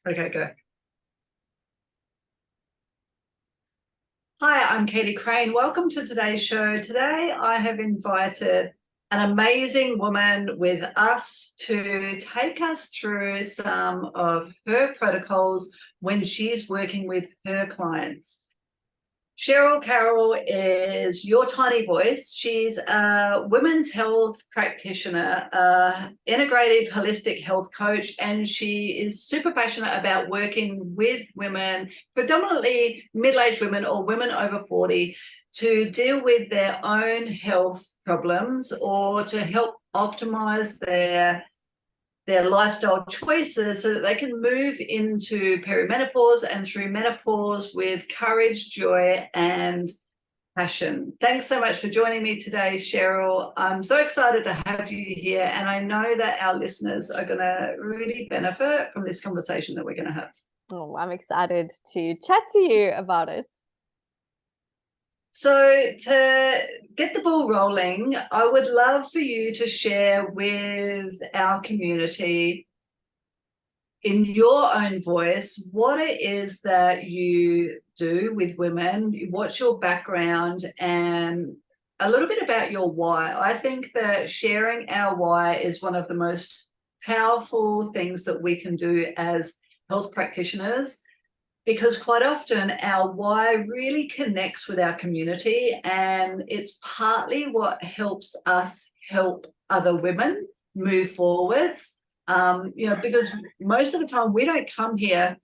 Okay, go. Hi, I'm Katie Crane. Welcome to today's show. Today, I have invited an amazing woman with us to take us through some of her protocols when she's working with her clients. Sheryl Carroll is your tiny voice. She's a women's health practitioner, integrative holistic health coach, and she is super passionate about working with women, predominantly middle-aged women or women over 40, to deal with their own health problems or to help optimize their lifestyle choices so that they can move into perimenopause and through menopause with courage, joy, and passion. Thanks so much for joining me today, Sheryl. I'm so excited to have you here, and I know that our listeners are going to really benefit from this conversation that we're going to have. Oh, I'm excited to chat to you about it. So, to get the ball rolling, I would love for you to share with our community in your own voice what it is that you do with women, what's your background, and a little bit about your why. I think that sharing our why is one of the most powerful things that we can do as health practitioners, because quite often our why really connects with our community, and it's partly what helps us help other women move forwards. Because most of the time we don't come here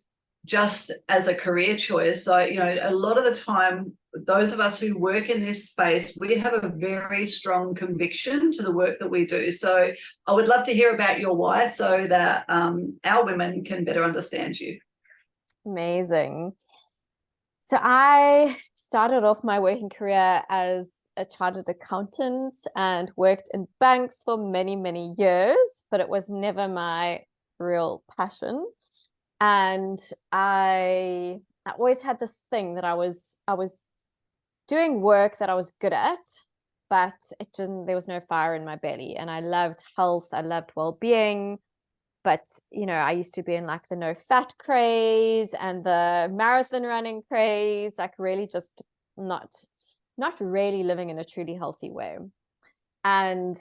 just as a career choice. So, a lot of the time, those of us who work in this space, we have a very strong conviction to the work that we do. So I would love to hear about your why so that our women can better understand you. Amazing. So I started off my working career as a chartered accountant and worked in banks for many, many years, but it was never my real passion. And I always had this thing that I was doing work that I was good at, but there was no fire in my belly. And I loved health, I loved well-being. But, I used to be in like the no fat craze and the marathon running craze, like really just not really living in a truly healthy way. And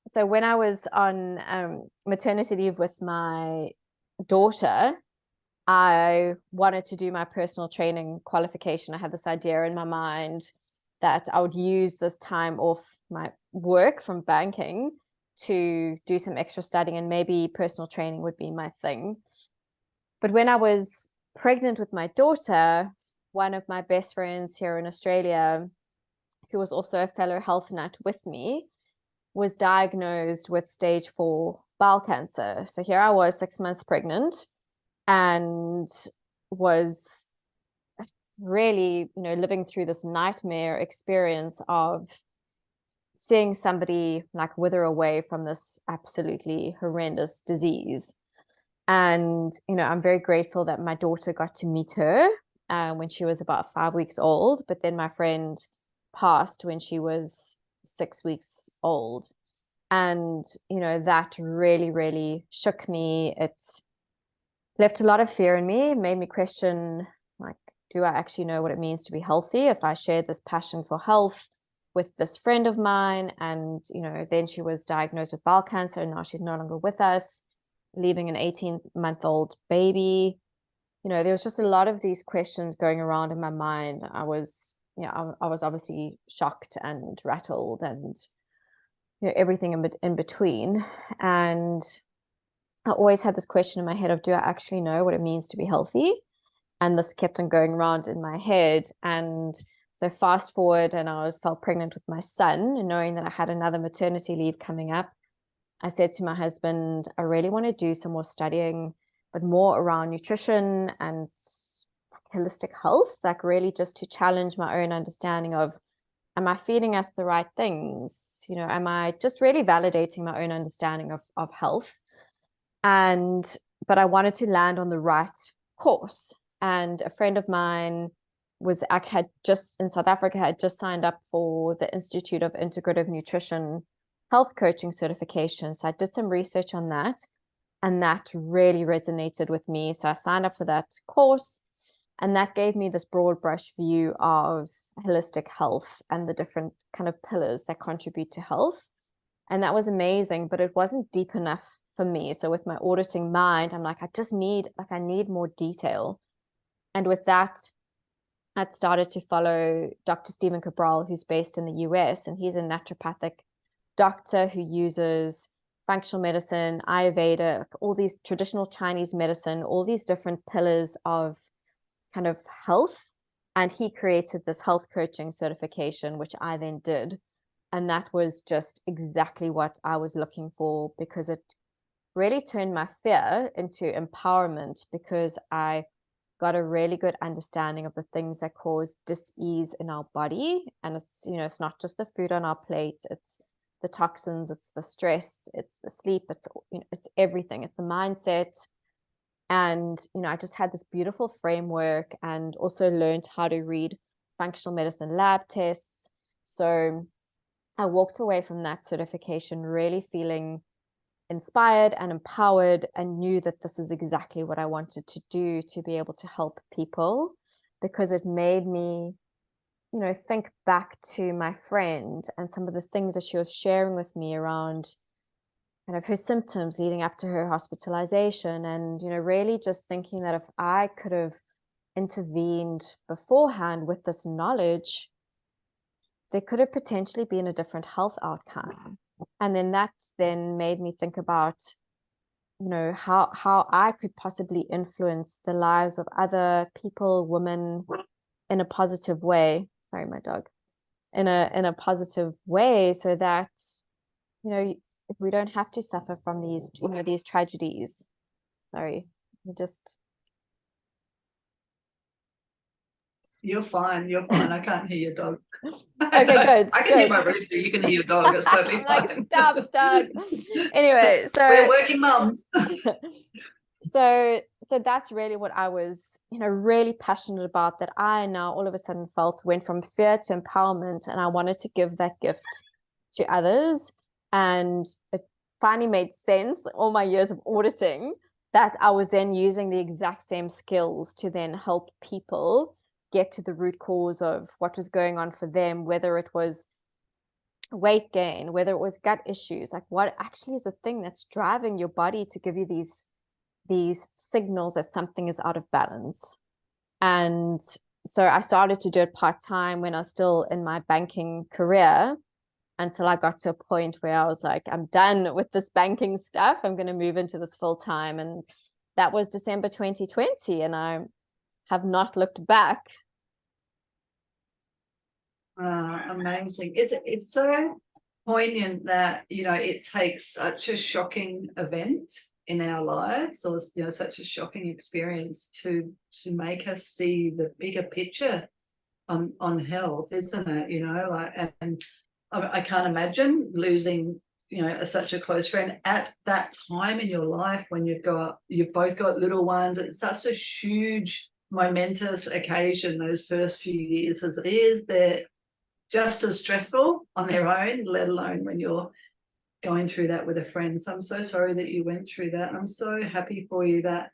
so when I was on maternity leave with my daughter, I wanted to do my personal training qualification. I had this idea in my mind that I would use this time off my work from banking to do some extra studying, and maybe personal training would be my thing. But when I was pregnant with my daughter, one of my best friends here in Australia, who was also a fellow health nut with me, was diagnosed with stage 4 bowel cancer. So here I was 6 months pregnant and was really, living through this nightmare experience of seeing somebody like wither away from this absolutely horrendous disease. And, I'm very grateful that my daughter got to meet her when she was about 5 weeks old. But then my friend passed when she was 6 weeks old. And, that really, really shook me. It left a lot of fear in me, made me question, like, do I actually know what it means to be healthy if I shared this passion for health with this friend of mine? And then she was diagnosed with bowel cancer, and now she's no longer with us, leaving an 18-month-old baby. There was just a lot of these questions going around in my mind. I was obviously shocked and rattled, and everything in between. And I always had this question in my head of, do I actually know what it means to be healthy? And this kept on going around in my head. And so fast forward, and I fell pregnant with my son, and knowing that I had another maternity leave coming up, I said to my husband, I really want to do some more studying, but more around nutrition and holistic health, like really just to challenge my own understanding of, am I feeding us the right things? Am I just really validating my own understanding of health? But I wanted to land on the right course. And a friend of mine had just in South Africa, had just signed up for the Institute of Integrative Nutrition health coaching certification. So I did some research on that. And that really resonated with me. So I signed up for that course, and that gave me this broad brush view of holistic health and the different kind of pillars that contribute to health. And that was amazing, but it wasn't deep enough for me. So with my auditing mind, I'm like, I need more detail. And with that, I'd started to follow Dr. Stephen Cabral, who's based in the US, and he's a naturopathic doctor who uses functional medicine, Ayurveda, all these traditional Chinese medicine, all these different pillars of kind of health. And he created this health coaching certification, which I then did. And that was just exactly what I was looking for, because it really turned my fear into empowerment, because I got a really good understanding of the things that cause dis-ease in our body. And it's, you know, it's not just the food on our plate, it's the toxins, it's the stress, it's the sleep, it's, you know, it's everything, it's the mindset. And, you know, I just had this beautiful framework, and also learned how to read functional medicine lab tests. So I walked away from that certification really feeling inspired and empowered, and knew that this is exactly what I wanted to do, to be able to help people, because it made me, you know, think back to my friend and some of the things that she was sharing with me around kind of her symptoms leading up to her hospitalization. And, you know, really just thinking that if I could have intervened beforehand with this knowledge, there could have potentially been a different health outcome. And then that then made me think about, you know, how I could possibly influence the lives of other people, women, in a positive way. Sorry, my dog. In a positive way, so that, you know, we don't have to suffer from these, you know, these tragedies. Sorry, just. You're fine. You're fine. I can't hear your dog. Okay, good. I can hear my rooster. You can hear your dog. It's totally I'm like, fine. stop, dog. Anyway, so we're working mums. so that's really what I was, you know, really passionate about, that I now all of a sudden felt went from fear to empowerment, and I wanted to give that gift to others. And it finally made sense, all my years of auditing, that I was then using the exact same skills to then help people get to the root cause of what was going on for them, whether it was weight gain, whether it was gut issues, like what actually is a thing that's driving your body to give you these signals that something is out of balance. And so I started to do it part-time when I was still in my banking career, until I got to a point where I was like, I'm done with this banking stuff. I'm going to move into this full-time. And that was December 2020. And I have not looked back. Amazing. It's so poignant that, you know, it takes such a shocking event in our lives, or, you know, such a shocking experience to make us see the bigger picture on health, isn't it? You know, like, and I can't imagine losing, you know, such a close friend at that time in your life, when you've both got little ones. It's such a huge momentous occasion, those first few years, as it is. They're just as stressful on their own, let alone when you're going through that with a friend. So I'm so sorry that you went through that. I'm so happy for you that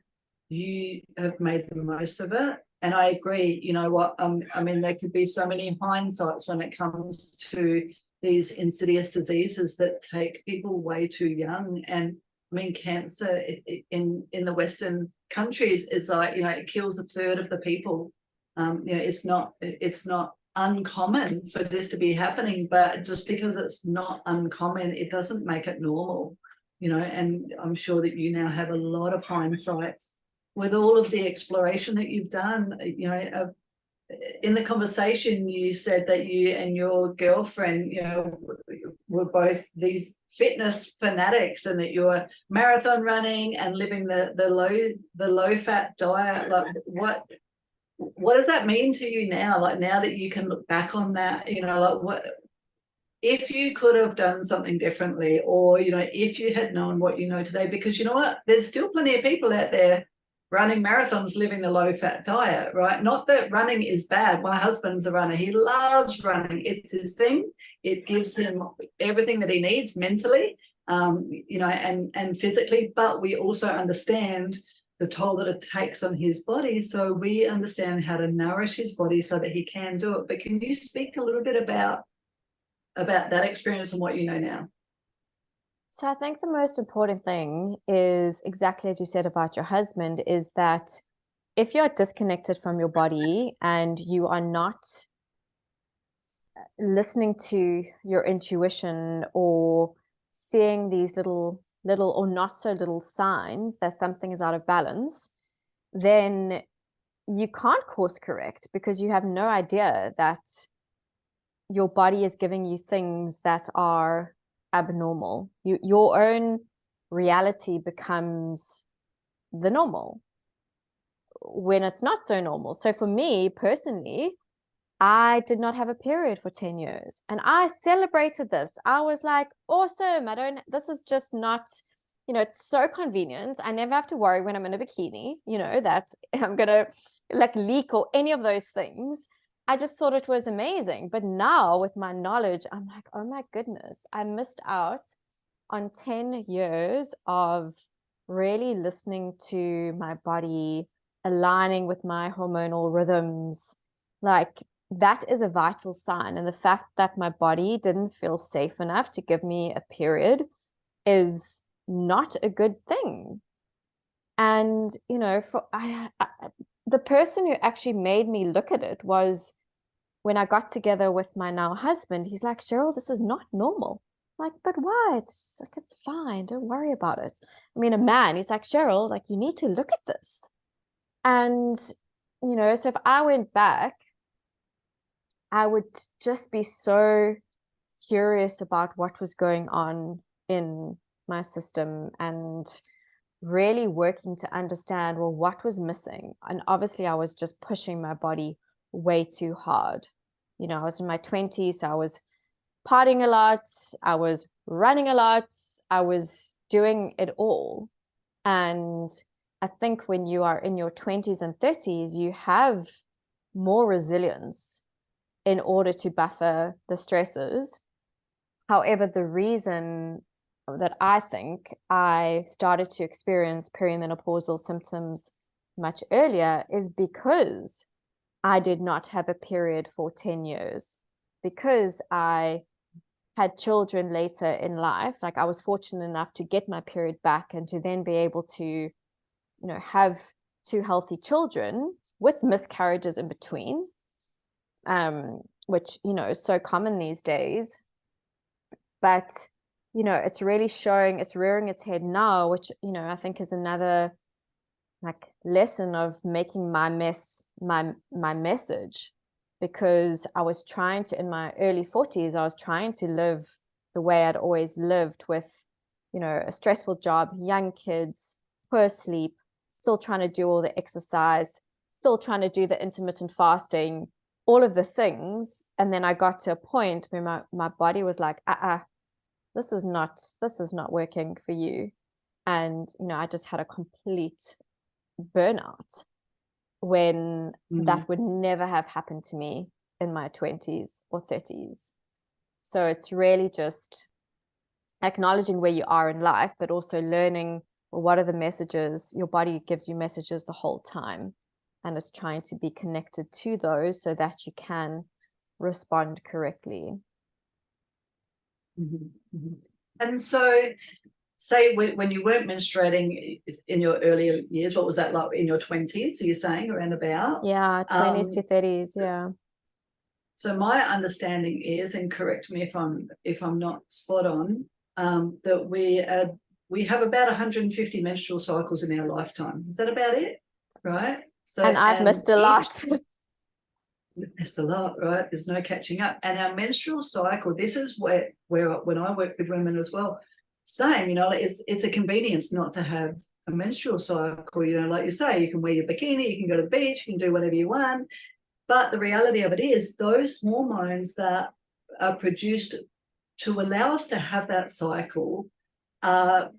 you have made the most of it. And I agree, you know what, I mean, there could be so many hindsights when it comes to these insidious diseases that take people way too young. And I mean, cancer in the Western countries is like, you know, it kills a third of the people. You know, it's not uncommon for this to be happening, but just because it's not uncommon, it doesn't make it normal, you know. And I'm sure that you now have a lot of hindsights with all of the exploration that you've done. You know, in the conversation you said that you and your girlfriend, you know, were both these fitness fanatics, and that you were marathon running and living the low fat diet. Like, what does that mean to you now? Like, now that you can look back on that, you know, like, what if you could have done something differently, or, you know, if you had known what you know today? Because you know what, there's still plenty of people out there running marathons, living the low fat diet, right? Not that running is bad. My husband's a runner. He loves running. It's his thing. It gives him everything that he needs mentally. you know, and physically, but we also understand the toll that it takes on his body. So we understand how to nourish his body so that he can do it. But can you speak a little bit about that experience and what you know now? So I think the most important thing is exactly as you said about your husband, is that if you're disconnected from your body and you are not listening to your intuition or seeing these little or not so little signs that something is out of balance, then you can't course correct because you have no idea that your body is giving you things that are abnormal. Your own reality becomes the normal when it's not so normal. So for me personally, I did not have a period for 10 years and I celebrated this. I was like, awesome. This is just not, it's so convenient. I never have to worry when I'm in a bikini, that I'm going to like leak or any of those things. I just thought it was amazing. But now with my knowledge, I'm like, oh my goodness, I missed out on 10 years of really listening to my body, aligning with my hormonal rhythms. Like, that is a vital sign. And the fact that my body didn't feel safe enough to give me a period is not a good thing. And, the person who actually made me look at it was when I got together with my now husband. He's like, Sheryl, this is not normal. I'm like, but why? It's like, it's fine. Don't worry about it. I mean, a man, he's like, Sheryl, like, you need to look at this. And, so if I went back, I would just be so curious about what was going on in my system and really working to understand, well, what was missing. And obviously I was just pushing my body way too hard. I was in my 20s, so I was partying a lot, I was running a lot, I was doing it all. And I think when you are in your 20s and 30s, you have more resilience in order to buffer the stresses. However, the reason that I think I started to experience perimenopausal symptoms much earlier is because I did not have a period for 10 years, because I had children later in life. Like, I was fortunate enough to get my period back and to then be able to, have 2 healthy children with miscarriages in between, which, is so common these days. But, it's really it's rearing its head now, which, I think is another like lesson of making my mess my message. Because I was trying to, in my early 40s, I was trying to live the way I'd always lived, with, a stressful job, young kids, poor sleep, still trying to do all the exercise, still trying to do the intermittent fasting, all of the things. And then I got to a point where my body was like, this is not working for you. And, I just had a complete burnout when that would never have happened to me in my 20s or 30s. So it's really just acknowledging where you are in life, but also learning, well, what are the messages? Your body gives you messages the whole time, and it's trying to be connected to those so that you can respond correctly. And so, say when you weren't menstruating in your earlier years, what was that like in your 20s? So you're saying around about? Yeah, 20s to 30s. Yeah. So my understanding is, and correct me if I'm not spot on, that we have about 150 menstrual cycles in our lifetime. Is that about it? Right. So, and I've missed a lot. Missed a lot, right? There's no catching up. And our menstrual cycle, this is where when I work with women as well, same, it's a convenience not to have a menstrual cycle. Like you say, you can wear your bikini, you can go to the beach, you can do whatever you want. But the reality of it is, those hormones that are produced to allow us to have that cycle are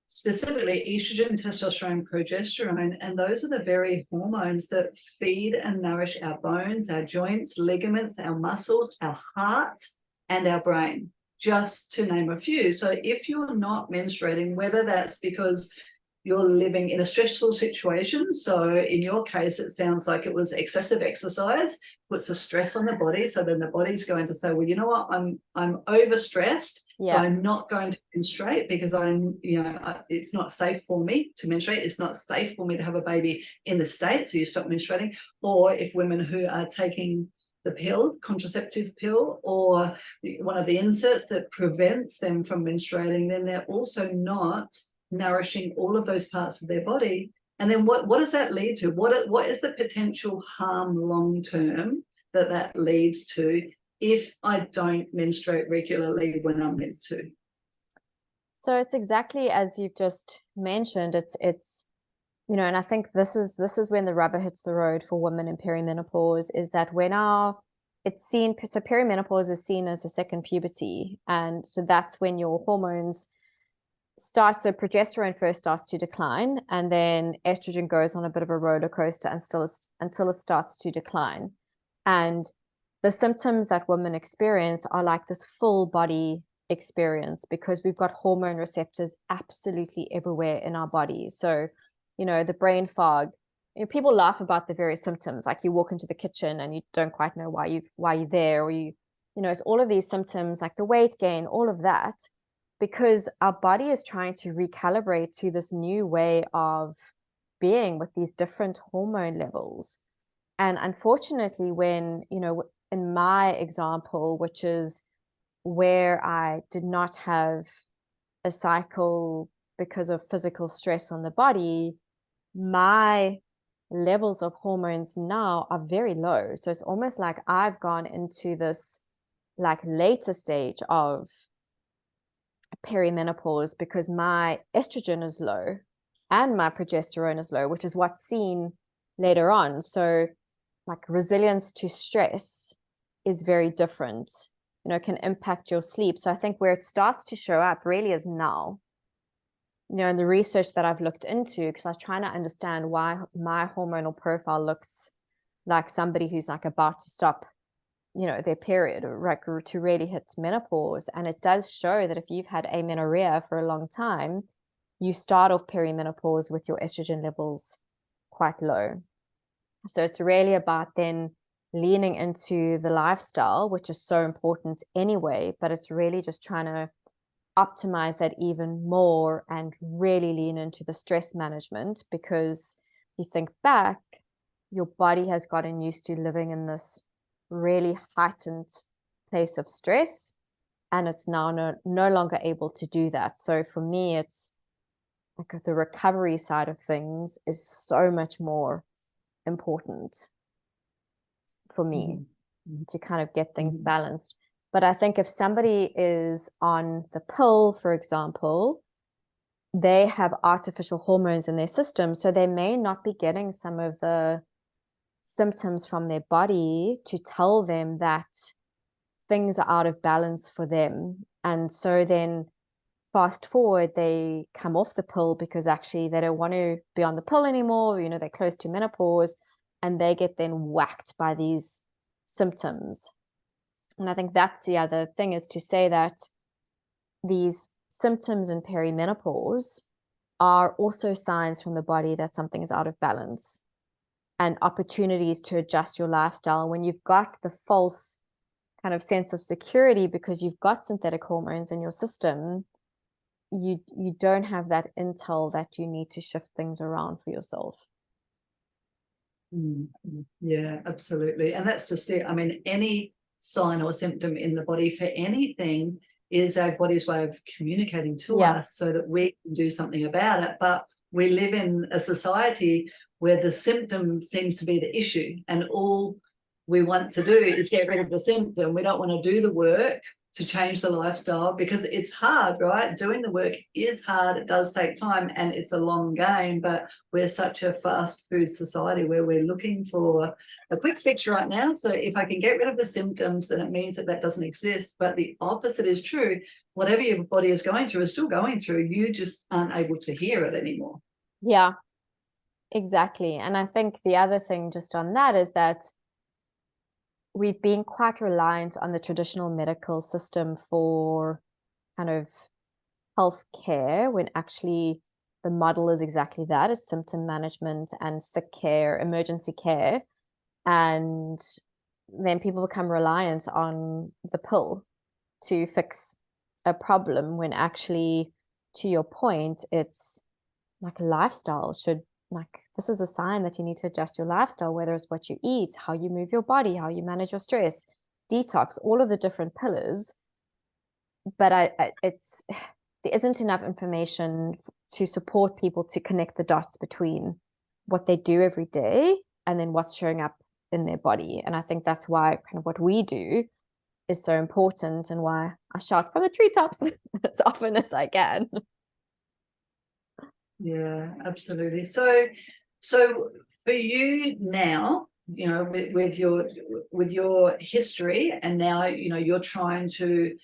specifically estrogen, testosterone, progesterone, and those are the very hormones that feed and nourish our bones, our joints, ligaments, our muscles, our heart, and our brain. just to name a few. So if you're not menstruating, whether that's because you're living in a stressful situation, so in your case, it sounds like it was excessive exercise, puts a stress on the body. So then the body's going to say, well, you know what, I'm overstressed. So I'm not going to menstruate because it's not safe for me to menstruate. It's not safe for me to have a baby in the States. So you stop menstruating. Or if women who are taking the pill, contraceptive pill, or one of the inserts that prevents them from menstruating, then they're also not nourishing all of those parts of their body. And then what does that lead to? What is the potential harm long term that leads to if I don't menstruate regularly when I'm meant to? So it's exactly as you've just mentioned. It's and I think this is when the rubber hits the road for women in perimenopause, is that when it's seen, so perimenopause is seen as a second puberty, and so that's when your hormones start. So progesterone first starts to decline, and then estrogen goes on a bit of a roller coaster until it starts to decline. And the symptoms that women experience are like this full body experience, because we've got hormone receptors absolutely everywhere in our body. So the brain fog. People laugh about the various symptoms, like you walk into the kitchen and you don't quite know why you're there, or it's all of these symptoms, like the weight gain, all of that, because our body is trying to recalibrate to this new way of being with these different hormone levels. And unfortunately, when, in my example, which is where I did not have a cycle because of physical stress on the body, my levels of hormones now are very low. So it's almost like I've gone into this like later stage of perimenopause because my estrogen is low and my progesterone is low, which is what's seen later on. So like resilience to stress is very different, can impact your sleep. So I think where it starts to show up really is now. In the research that I've looked into, because I was trying to understand why my hormonal profile looks like somebody who's like about to stop, their period, or to really hit menopause. And it does show that if you've had amenorrhea for a long time, you start off perimenopause with your estrogen levels quite low. So it's really about then leaning into the lifestyle, which is so important anyway, but it's really just trying to optimize that even more and really lean into the stress management, because you think back, your body has gotten used to living in this really heightened place of stress, and it's now no longer able to do that. So for me, it's like the recovery side of things is so much more important for me to kind of get things balanced. But I think if somebody is on the pill, for example, they have artificial hormones in their system, so they may not be getting some of the symptoms from their body to tell them that things are out of balance for them. And so then fast forward, they come off the pill because actually they don't want to be on the pill anymore, they're close to menopause, and they get then whacked by these symptoms. And I think that's the other thing, is to say that these symptoms in perimenopause are also signs from the body that something is out of balance, and opportunities to adjust your lifestyle. And when you've got the false kind of sense of security because you've got synthetic hormones in your system, you don't have that intel that you need to shift things around for yourself. Yeah, absolutely. And that's just it. I mean, any sign or symptom in the body for anything is our body's way of communicating to us so that we can do something about it. But we live in a society where the symptom seems to be the issue, and all we want to do is get rid of the symptom. We don't want to do the work to change the lifestyle, because it's hard, right? Doing the work is hard. It does take time and it's a long game, but we're such a fast food society where we're looking for a quick fix right now. So if I can get rid of the symptoms, then it means that doesn't exist. But the opposite is true. Whatever your body is going through is still going through. You just aren't able to hear it anymore. Yeah, exactly. And I think the other thing just on that is that we've been quite reliant on the traditional medical system for kind of healthcare, when actually the model is exactly that: it's symptom management and sick care, emergency care. And then people become reliant on the pill to fix a problem, when actually, to your point, it's like a lifestyle should, like, this is a sign that you need to adjust your lifestyle, whether it's what you eat, how you move your body, how you manage your stress, detox, all of the different pillars. But it's there isn't enough information to support people to connect the dots between what they do every day and then what's showing up in their body. And I think that's why kind of what we do is so important, and why I shout from the treetops as often as I can. Yeah, absolutely. So for you now, you know, with your history, and now, you know, you're trying to,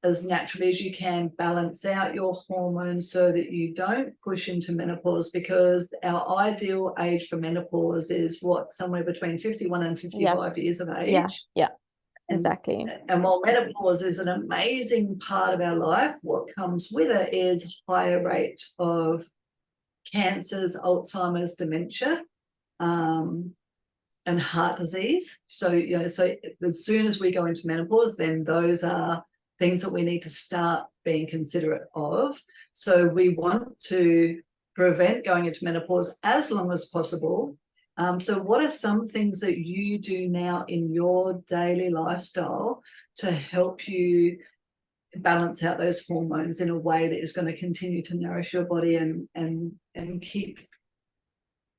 as naturally as you can, balance out your hormones so that you don't push into menopause, because our ideal age for menopause is what, somewhere between 51 and 55 years of age. Yeah, exactly. And while menopause is an amazing part of our life, what comes with it is higher rate of cancers, Alzheimer's, dementia, and heart disease. So, you know, so as soon as we go into menopause, then those are things that we need to start being considerate of. So we want to prevent going into menopause as long as possible. So what are some things that you do now in your daily lifestyle to help you balance out those hormones in a way that is going to continue to nourish your body and keep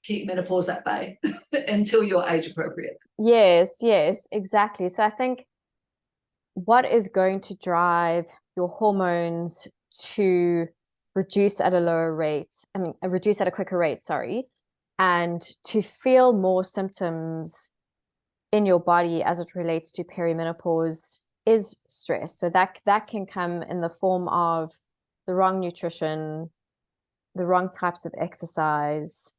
menopause at bay until you're age appropriate? Yes, exactly. So I think what is going to drive your hormones to reduce at a lower rate, reduce at a quicker rate, sorry, and to feel more symptoms in your body as it relates to perimenopause is stress. So that can come in the form of the wrong nutrition, the wrong types of exercise,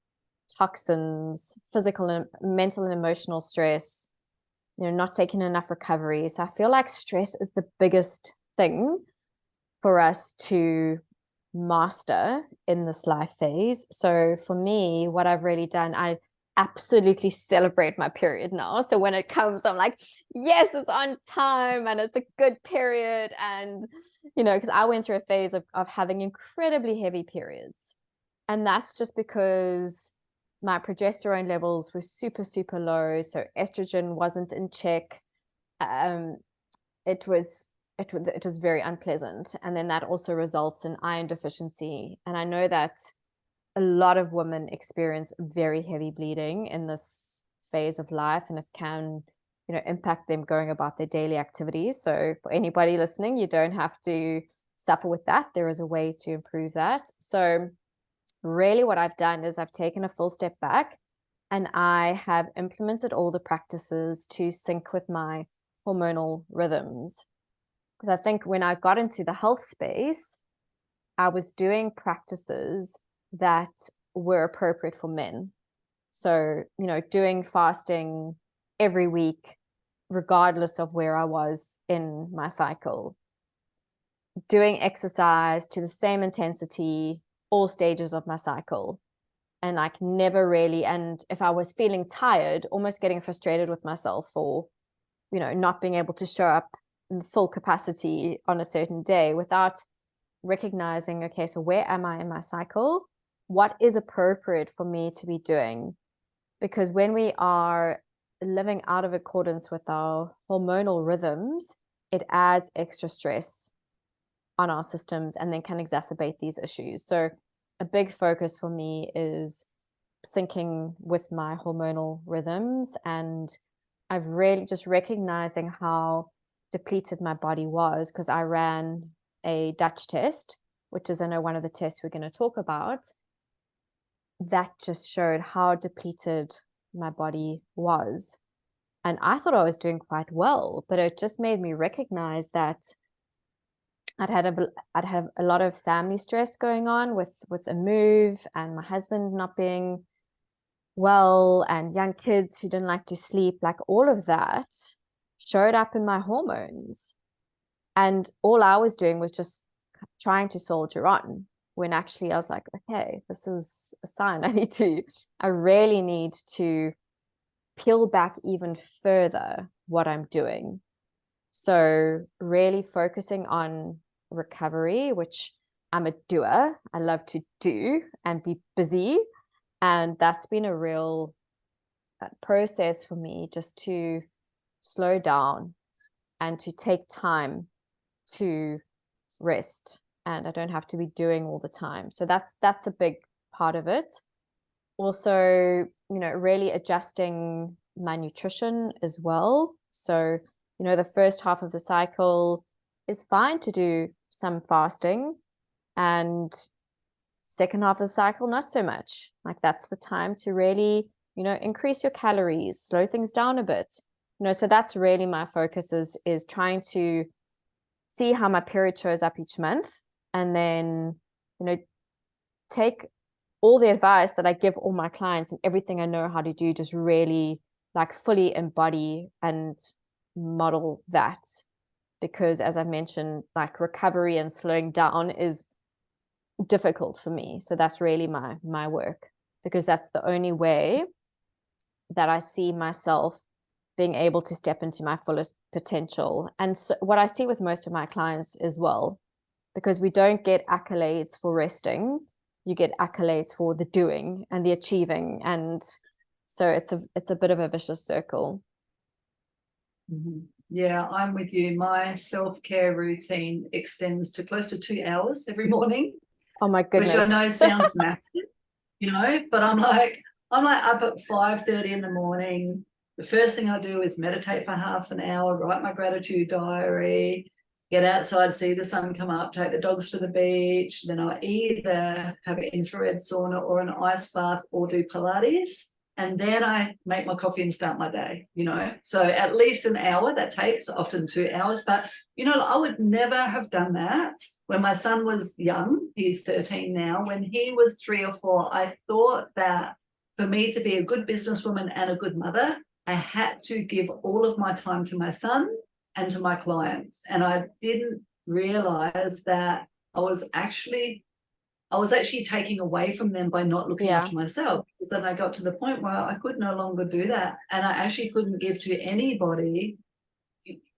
toxins, physical and mental and emotional stress, you know, not taking enough recovery. So I feel like stress is the biggest thing for us to master in this life phase. So for me, what I've really done, I absolutely celebrate my period now. So when it comes, I'm like, yes, it's on time and it's a good period. And, you know, because I went through a phase of having incredibly heavy periods. And that's just because my progesterone levels were super, super low. So estrogen wasn't in check. It was very unpleasant. And then that also results in iron deficiency. And I know that a lot of women experience very heavy bleeding in this phase of life, and it can, you know, impact them going about their daily activities. So for anybody listening, you don't have to suffer with that. There is a way to improve that. So really what I've done is I've taken a full step back, and I have implemented all the practices to sync with my hormonal rhythms. Because I think when I got into the health space, I was doing practices that were appropriate for men. So, you know, doing fasting every week, regardless of where I was in my cycle, doing exercise to the same intensity, all stages of my cycle, and like never really, and if I was feeling tired, almost getting frustrated with myself for, you know, not being able to show up in full capacity on a certain day, without recognizing, okay, so where am I in my cycle? What is appropriate for me to be doing? Because when we are living out of accordance with our hormonal rhythms, it adds extra stress on our systems and then can exacerbate these issues. So a big focus for me is syncing with my hormonal rhythms, and I've really just recognizing how depleted my body was, because I ran a Dutch test, which is, I know, one of the tests we're going to talk about, that just showed how depleted my body was. And I thought I was doing quite well, but it just made me recognize that I'd have a lot of family stress going on with a move, and my husband not being well, and young kids who didn't like to sleep, like all of that. showed up in my hormones. And all I was doing was just trying to soldier on, when actually I was like, okay, this is a sign. I really need to peel back even further what I'm doing. So really focusing on recovery, which I'm a doer. I love to do and be busy. And that's been a real process for me, just to slow down and to take time to rest. And I don't have to be doing all the time. So that's a big part of it. Also, really adjusting my nutrition as well. So, the first half of the cycle is fine to do some fasting, and second half of the cycle, not so much. Like, that's the time to really, increase your calories, slow things down a bit. So that's really my focus, is trying to see how my period shows up each month, and then, take all the advice that I give all my clients and everything I know how to do, just really like fully embody and model that. Because as I mentioned, like, recovery and slowing down is difficult for me. So that's really my work, because that's the only way that I see myself being able to step into my fullest potential. And so what I see with most of my clients as well, because we don't get accolades for resting, you get accolades for the doing and the achieving. And so it's a bit of a vicious circle. Mm-hmm. Yeah, I'm with you. My self-care routine extends to close to 2 hours every morning. Oh my goodness. Which I know sounds massive, but I'm like up at 5:30 in the morning. The first thing I do is meditate for half an hour, write my gratitude diary, get outside, see the sun come up, take the dogs to the beach. Then I either have an infrared sauna or an ice bath, or do Pilates. And then I make my coffee and start my day, So at least an hour that takes, often 2 hours. But, I would never have done that when my son was young. He's 13 now. When he was 3 or 4, I thought that for me to be a good businesswoman and a good mother, I had to give all of my time to my son and to my clients. And I didn't realize that I was actually taking away from them by not looking after myself. Because then I got to the point where I could no longer do that. And I actually couldn't give to anybody,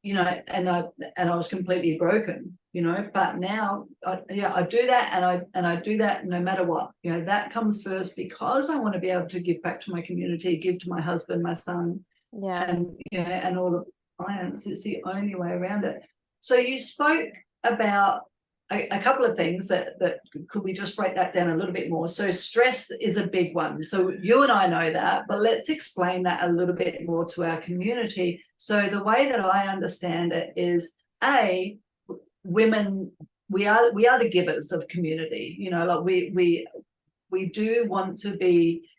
and I was completely broken, but now I do that, and I do that no matter what. That comes first, because I want to be able to give back to my community, give to my husband, my son, and and all of the clients. It's the only way around it. So you spoke about a couple of things that could we just break that down a little bit more? So stress is a big one. So you and I know that, but let's explain that a little bit more to our community. So the way that I understand it is, women, we are the givers of community. Like we do want to be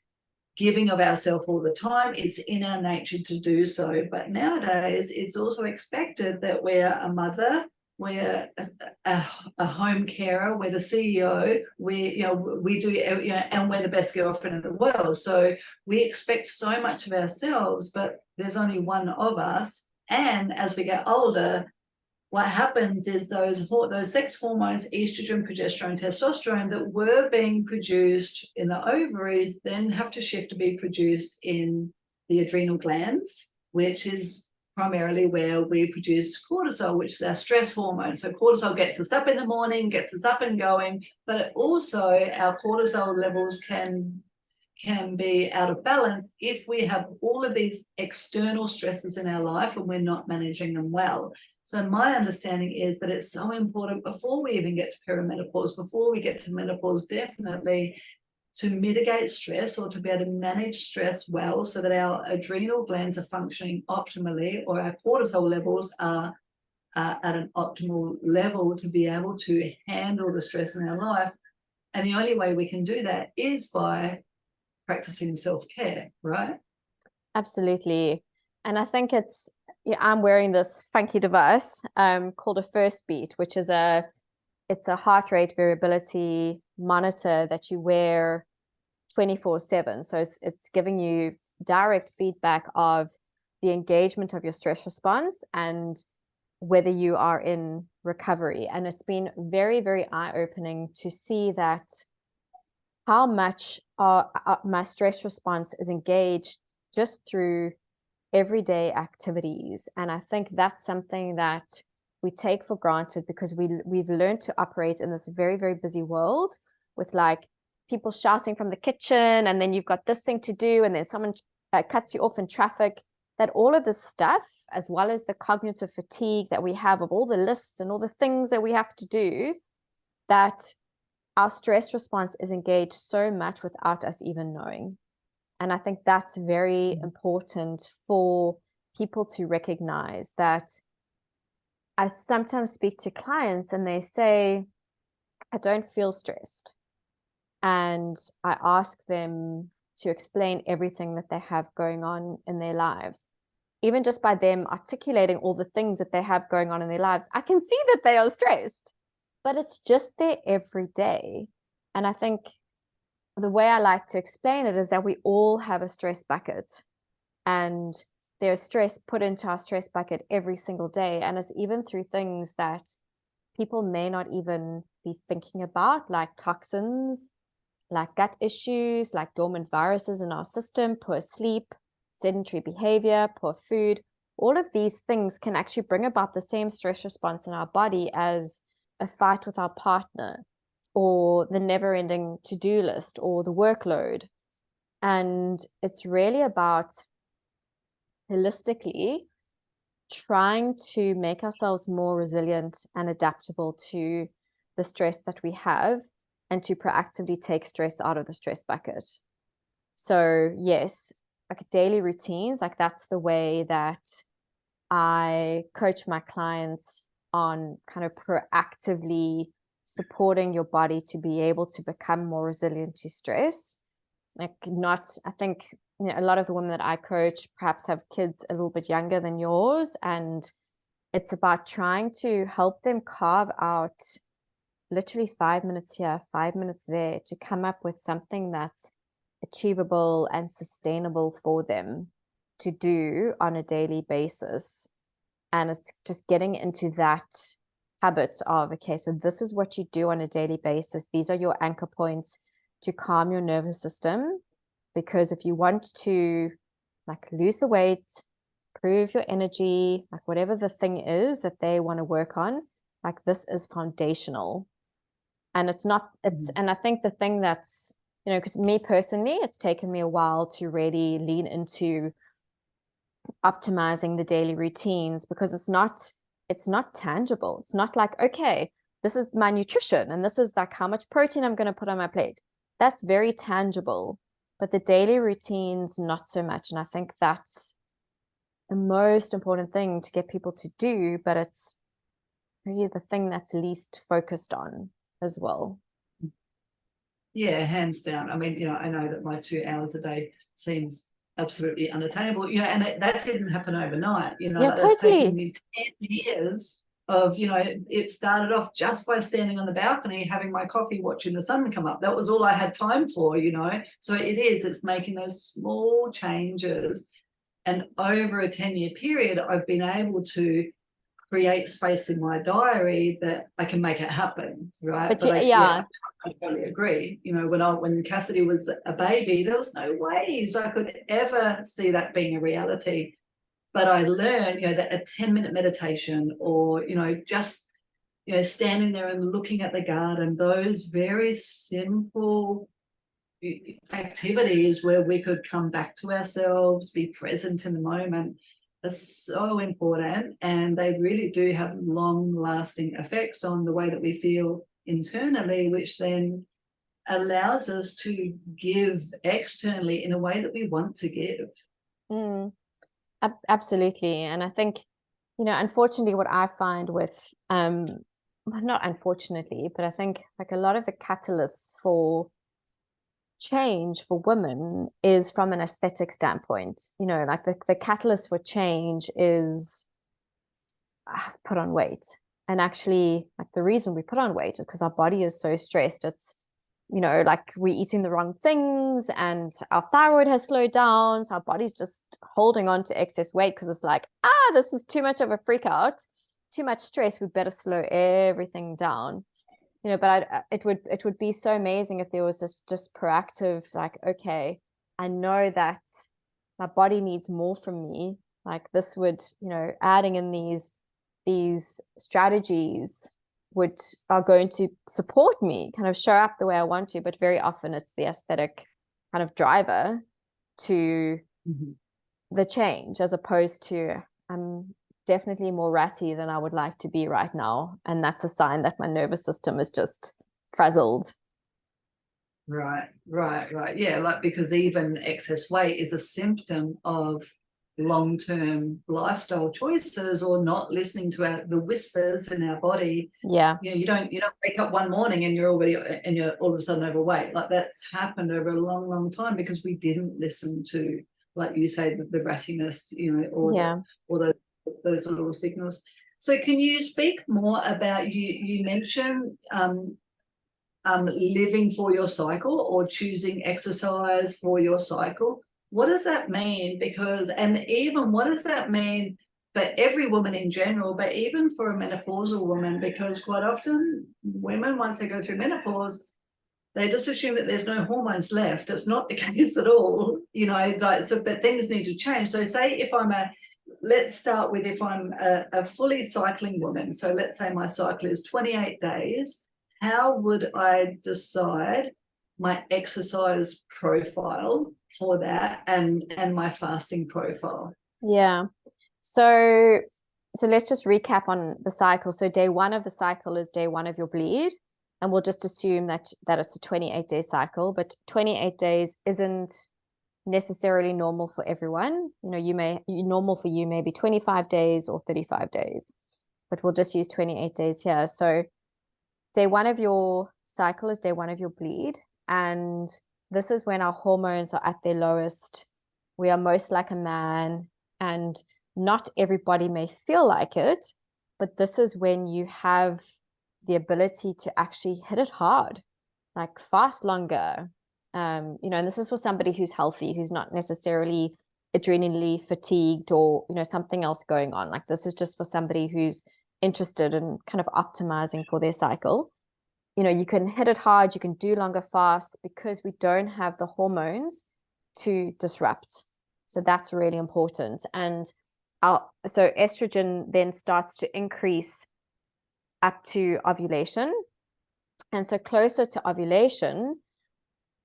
giving of ourselves all the time. It's in our nature to do so. But nowadays, it's also expected that we're a mother, we're a home carer, we're the CEO, we do, and we're the best girlfriend in the world. So we expect so much of ourselves, but there's only one of us. And as we get older, what happens is those sex hormones, estrogen, progesterone, testosterone, that were being produced in the ovaries then have to shift to be produced in the adrenal glands, which is primarily where we produce cortisol, which is our stress hormone. So cortisol gets us up in the morning, gets us up and going, but also our cortisol levels can be out of balance if we have all of these external stresses in our life and we're not managing them well. So my understanding is that it's so important, before we even get to perimenopause, before we get to menopause, definitely, to mitigate stress, or to be able to manage stress well, so that our adrenal glands are functioning optimally, or our cortisol levels are at an optimal level to be able to handle the stress in our life. And the only way we can do that is by practicing self-care, right? Absolutely. And I think I'm wearing this funky device called a First Beat, which is it's a heart rate variability monitor that you wear 24/7. So it's giving you direct feedback of the engagement of your stress response and whether you are in recovery. And it's been very, very eye-opening to see that how much my stress response is engaged just through everyday activities. And I think that's something that we take for granted because we've learned to operate in this very, very busy world with like people shouting from the kitchen, and then you've got this thing to do, and then someone cuts you off in traffic. That all of this stuff, as well as the cognitive fatigue that we have of all the lists and all the things that we have to do, that our stress response is engaged so much without us even knowing. And I think that's very important for people to recognize. That I sometimes speak to clients and they say, I don't feel stressed. And I ask them to explain everything that they have going on in their lives. Even just by them articulating all the things that they have going on in their lives, I can see that they are stressed, but it's just there every day. And I think the way I like to explain it is that we all have a stress bucket, and there's stress put into our stress bucket every single day. And it's even through things that people may not even be thinking about, like toxins, like gut issues, like dormant viruses in our system, poor sleep, sedentary behavior, poor food. All of these things can actually bring about the same stress response in our body as a fight with our partner, or the never-ending to-do list, or the workload. And it's really about holistically trying to make ourselves more resilient and adaptable to the stress that we have, and to proactively take stress out of the stress bucket. So yes, like daily routines, like that's the way that I coach my clients on kind of proactively supporting your body to be able to become more resilient to stress. Like I think, a lot of the women that I coach perhaps have kids a little bit younger than yours, and it's about trying to help them carve out literally 5 minutes here, 5 minutes there, to come up with something that's achievable and sustainable for them to do on a daily basis. And it's just getting into that habit of, okay, so this is what you do on a daily basis. These are your anchor points to calm your nervous system. Because if you want to like lose the weight, improve your energy, like whatever the thing is that they want to work on, like this is foundational. And and I think the thing that's, because me personally, it's taken me a while to really lean into optimizing the daily routines, because it's not tangible. It's not like, okay, this is my nutrition and this is like how much protein I'm going to put on my plate. That's very tangible, but the daily routines, not so much. And I think that's the most important thing to get people to do, but it's really the thing that's least focused on as well. Yeah, hands down. I mean, I know that my 2 hours a day seems absolutely unattainable, and that didn't happen overnight. Yeah, That's taken totally. me 10 years of, it started off just by standing on the balcony, having my coffee, watching the sun come up. That was all I had time for, So it's making those small changes. And over a 10-year period, I've been able to create space in my diary that I can make it happen, right? But I totally agree. When Cassidy was a baby, there was no ways I could ever see that being a reality. But I learned, that a 10-minute meditation, or just standing there and looking at the garden, those very simple activities where we could come back to ourselves, be present in the moment, are so important, and they really do have long-lasting effects on the way that we feel internally, which then allows us to give externally in a way that we want to give. Absolutely. And I think, unfortunately, what I find with well, not unfortunately, but I think like a lot of the catalysts for change for women is from an aesthetic standpoint. Like the catalyst for change is I've put on weight. And actually, like the reason we put on weight is because our body is so stressed. It's you know, like we're eating the wrong things and our thyroid has slowed down. So our body's just holding on to excess weight because it's like, this is too much of a freak out, too much stress. We better slow everything down. You know, but it would be so amazing if there was this just proactive, like, okay, I know that my body needs more from me. Like this would, you know, adding in these strategies are going to support me kind of show up the way I want to, but very often it's the aesthetic kind of driver to the change, as opposed to I'm definitely more ratty than I would like to be right now, and that's a sign that my nervous system is just frazzled. Right. Yeah, like because even excess weight is a symptom of long-term lifestyle choices or not listening to the whispers in our body. Yeah. You know, you don't wake up one morning and you're all of a sudden overweight. Like that's happened over a long time because we didn't listen to, like you say, the rattiness, you know, or those little signals. So can you speak more about, you mentioned living for your cycle or choosing exercise for your cycle. What does that mean? Because, and even what does that mean for every woman in general, but even for a menopausal woman? Because quite often women, once they go through menopause, they just assume that there's no hormones left. It's not the case at all, you know, like, so, but things need to change. So say if let's start with if I'm a fully cycling woman. So let's say my cycle is 28 days. How would I decide my exercise profile for that and my fasting profile? Yeah. So let's just recap on the cycle. So day one of the cycle is day one of your bleed. And we'll just assume that it's a 28-day cycle, but 28 days isn't necessarily normal for everyone. You know, normal for you may be 25 days or 35 days, but we'll just use 28 days here. So day one of your cycle is day one of your bleed. And this is when our hormones are at their lowest. We are most like a man, and not everybody may feel like it, but this is when you have the ability to actually hit it hard, like fast longer. You know, and this is for somebody who's healthy, who's not necessarily adrenally fatigued or, you know, something else going on. Like this is just for somebody who's interested in kind of optimizing for their cycle. You know, you can hit it hard, you can do longer fasts because we don't have the hormones to disrupt. So that's really important. And so estrogen then starts to increase up to ovulation. And so closer to ovulation,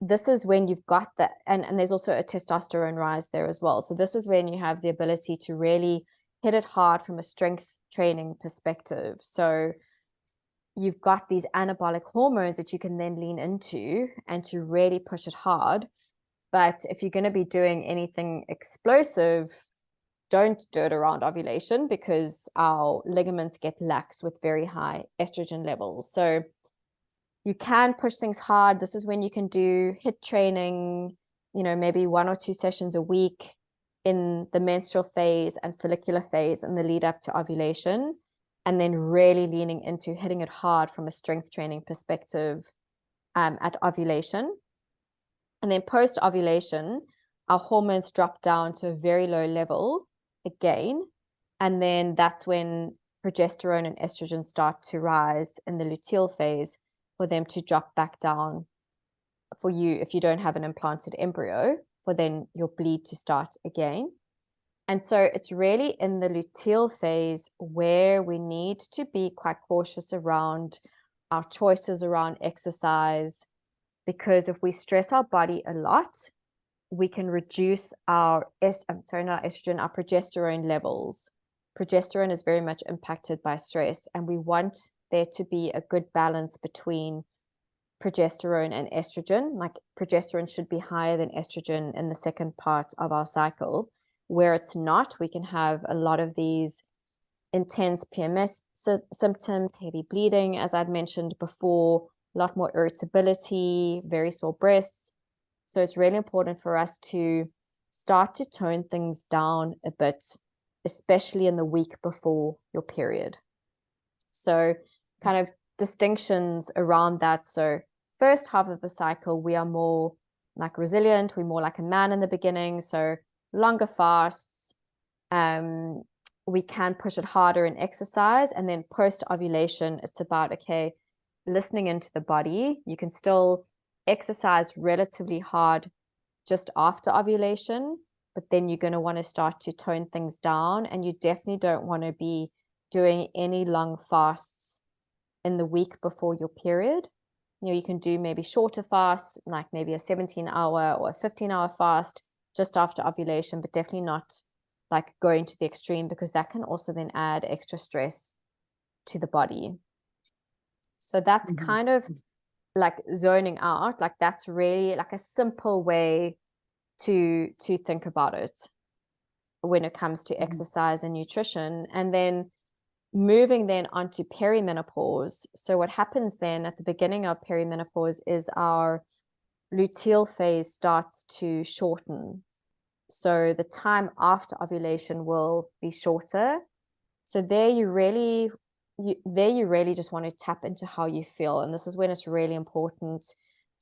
this is when you've got that, and there's also a testosterone rise there as well. So this is when you have the ability to really hit it hard from a strength training perspective. So you've got these anabolic hormones that you can then lean into and to really push it hard. But if you're going to be doing anything explosive, don't do it around ovulation because our ligaments get lax with very high estrogen levels. So you can push things hard. This is when you can do HIIT training, you know, maybe 1 or 2 sessions a week in the menstrual phase and follicular phase in the lead up to ovulation, and then really leaning into hitting it hard from a strength training perspective at ovulation. And then post ovulation, our hormones drop down to a very low level again. And then that's when progesterone and estrogen start to rise in the luteal phase, for them to drop back down for you if you don't have an implanted embryo, for then your bleed to start again. And so it's really in the luteal phase where we need to be quite cautious around our choices around exercise, because if we stress our body a lot, we can reduce our progesterone levels. Progesterone is very much impacted by stress, and we want there to be a good balance between progesterone and estrogen. Like progesterone should be higher than estrogen in the second part of our cycle. Where it's not, we can have a lot of these intense PMS symptoms, heavy bleeding, as I'd mentioned before, a lot more irritability, very sore breasts. So it's really important for us to start to tone things down a bit, especially in the week before your period. So kind of distinctions around that. So first half of the cycle, we are more like resilient, we're more like a man in the beginning, so longer fasts. We can push it harder in exercise, and then post ovulation, it's about, okay, listening into the body. You can still exercise relatively hard just after ovulation, but then you're going to want to start to tone things down, and you definitely don't want to be doing any long fasts in the week before your period. You can do maybe shorter fasts, like maybe a 17-hour or a 15-hour fast just after ovulation, but definitely not like going to the extreme, because that can also then add extra stress to the body. So that's kind of like zoning out. Like that's really like a simple way to think about it when it comes to exercise and nutrition. And then moving then onto perimenopause. So what happens then at the beginning of perimenopause is our luteal phase starts to shorten. So the time after ovulation will be shorter. So there you really just want to tap into how you feel. And this is when it's really important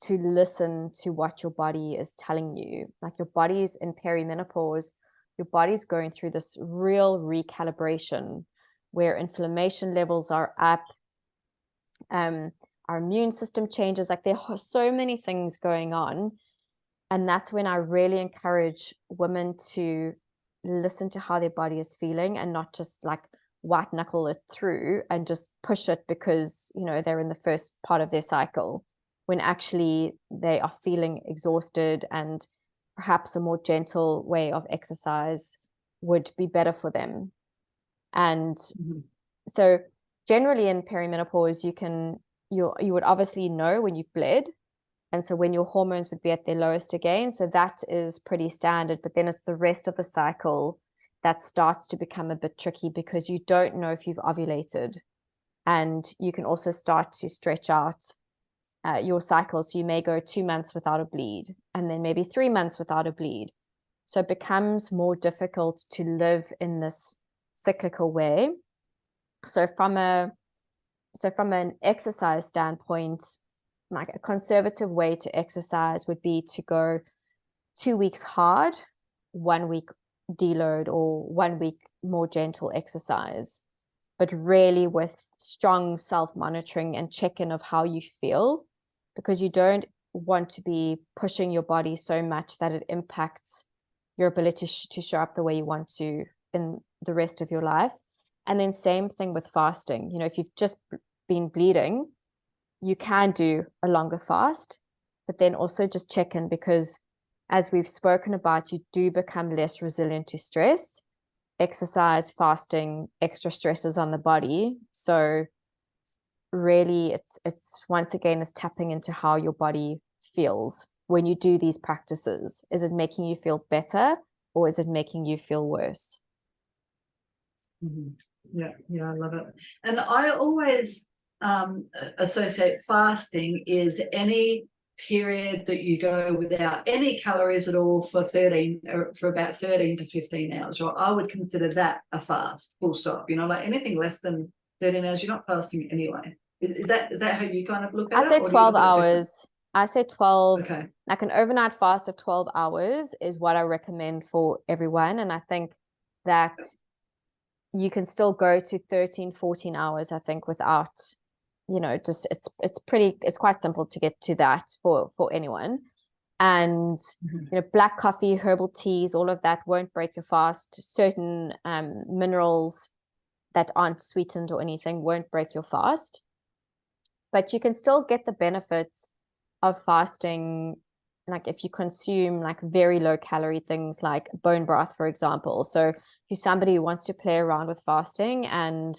to listen to what your body is telling you. Like your body's in perimenopause, your body's going through this real recalibration where inflammation levels are up, our immune system changes. Like there are so many things going on. And that's when I really encourage women to listen to how their body is feeling, and not just like white knuckle it through and just push it because, they're in the first part of their cycle, when actually they are feeling exhausted, and perhaps a more gentle way of exercise would be better for them. And so generally in perimenopause, you would obviously know when you've bled. And so when your hormones would be at their lowest again. So that is pretty standard. But then it's the rest of the cycle that starts to become a bit tricky, because you don't know if you've ovulated. And you can also start to stretch out your cycle. So you may go 2 months without a bleed, and then maybe 3 months without a bleed. So it becomes more difficult to live in this cyclical way. So from an exercise standpoint, like a conservative way to exercise would be to go 2 weeks hard, 1 week deload, or 1 week more gentle exercise, but really with strong self-monitoring and check-in of how you feel, because you don't want to be pushing your body so much that it impacts your ability to show up the way you want to in the rest of your life. And then same thing with fasting. If you've just been bleeding, you can do a longer fast, but then also just check in, because as we've spoken about, you do become less resilient to stress. Exercise, fasting, extra stresses on the body. So really it's once again, it's tapping into how your body feels when you do these practices. Is it making you feel better, or is it making you feel worse? Yeah, I love it. And I always associate fasting is any period that you go without any calories at all for about 13 to 15 hours, or I would consider that a fast, full stop. Like anything less than 13 hours, you're not fasting anyway. Is that how you kind of look at it? I say 12 hours. I say 12. Okay. Like an overnight fast of 12 hours is what I recommend for everyone. And I think that you can still go to 13, 14 hours, I think, without, just it's quite simple to get to that for anyone. And, black coffee, herbal teas, all of that won't break your fast. Certain minerals that aren't sweetened or anything won't break your fast. But you can still get the benefits of fasting, like if you consume like very low calorie things like bone broth, for example. So if you're somebody who wants to play around with fasting and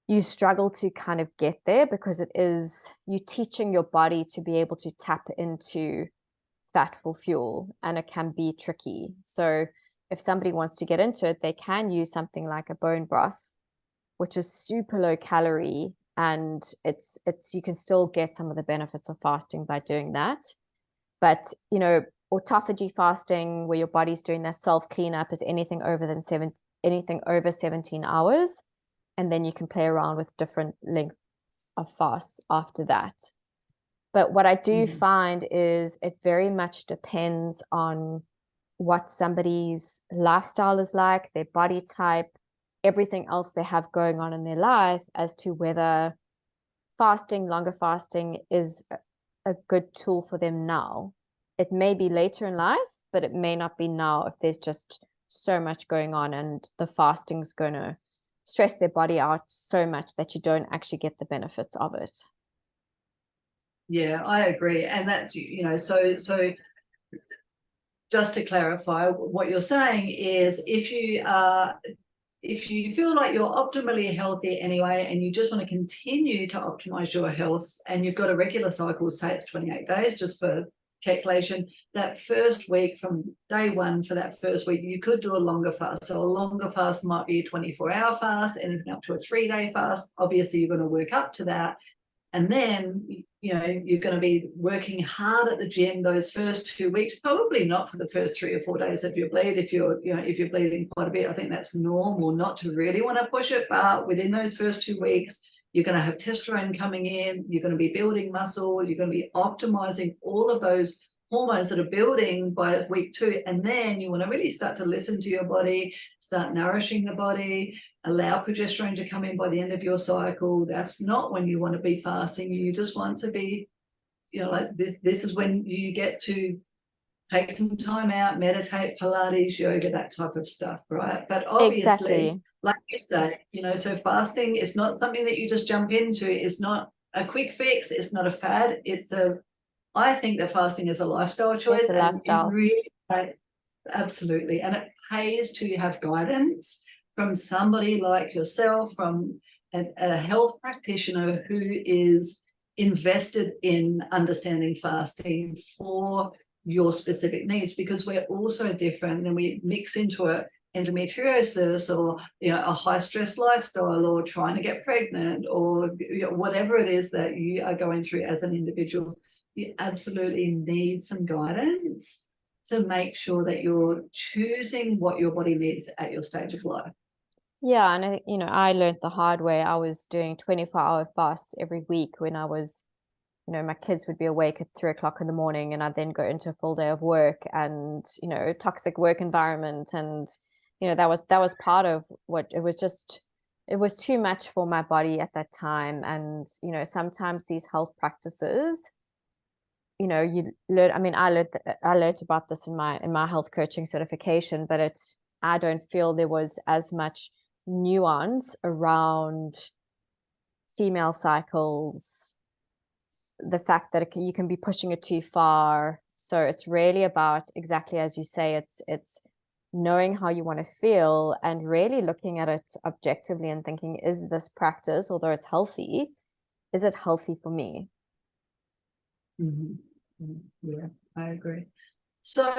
you struggle to kind of get there, because it is you teaching your body to be able to tap into fat for fuel, and it can be tricky. So if somebody wants to get into it, they can use something like a bone broth, which is super low calorie, and it's you can still get some of the benefits of fasting by doing that. But autophagy fasting, where your body's doing that self cleanup, is anything over 17 hours, and then you can play around with different lengths of fasts after that. But what I do find is it very much depends on what somebody's lifestyle is like, their body type, everything else they have going on in their life, as to whether fasting, longer fasting, is a good tool for them now. It may be later in life, but it may not be now if there's just so much going on and the fasting's going to stress their body out so much that you don't actually get the benefits of it. Yeah, I agree. And that's, so just to clarify, what you're saying is if you feel like you're optimally healthy anyway, and you just want to continue to optimize your health, and you've got a regular cycle, say it's 28 days, just for calculation, that first week, from day one for that first week, you could do a longer fast. So a longer fast might be a 24-hour fast, anything up to a 3-day fast. Obviously, you're going to work up to that. And then, you're going to be working hard at the gym those first 2 weeks, probably not for the first 3 or 4 days of your bleed. If you're bleeding quite a bit, I think that's normal not to really want to push it. But within those first 2 weeks, you're going to have testosterone coming in, you're going to be building muscle, you're going to be optimizing all of those hormones that are building by week 2. And then you want to really start to listen to your body, start nourishing the body, allow progesterone to come in by the end of your cycle. That's not when you want to be fasting. You just want to be, like this is when you get to take some time out, meditate, Pilates, yoga, that type of stuff, right? But obviously, Exactly. like you say, so fasting is not something that you just jump into. It's not a quick fix. It's not a fad. I think that fasting is a lifestyle choice. It's a And it lifestyle. really, absolutely. And it pays to have guidance from somebody like yourself, from a health practitioner who is invested in understanding fasting for your specific needs, because we're also different, and we mix into a endometriosis, or a high stress lifestyle, or trying to get pregnant, or whatever it is that you are going through as an individual. You absolutely need some guidance to make sure that you're choosing what your body needs at your stage of life. Yeah, and I learned the hard way. I was doing 24-hour fasts every week when I was, my kids would be awake at 3 o'clock in the morning, and I'd then go into a full day of work, and toxic work environment, and that was part of what it was. Just, it was too much for my body at that time. And sometimes these health practices, you learn. I mean, I learned about this in my health coaching certification, but I don't feel there was as much nuance around female cycles, the fact that you can be pushing it too far. So it's really about, exactly as you say, it's knowing how you want to feel, and really looking at it objectively and thinking, is this practice, although it's healthy, is it healthy for me? Yeah, I agree. So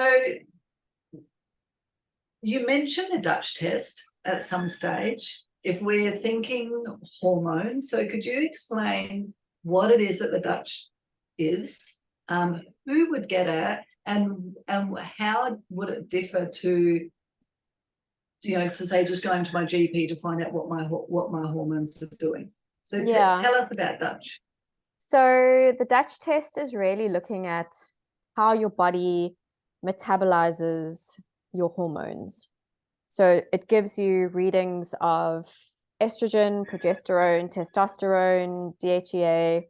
you mentioned the Dutch test at some stage. If we're thinking hormones, so could you explain what it is that the Dutch is, who would get it, and how would it differ to, to say, just going to my GP to find out what my hormones are doing? So tell us about Dutch. So the Dutch test is really looking at how your body metabolizes your hormones. So it gives you readings of estrogen, progesterone, testosterone, DHEA,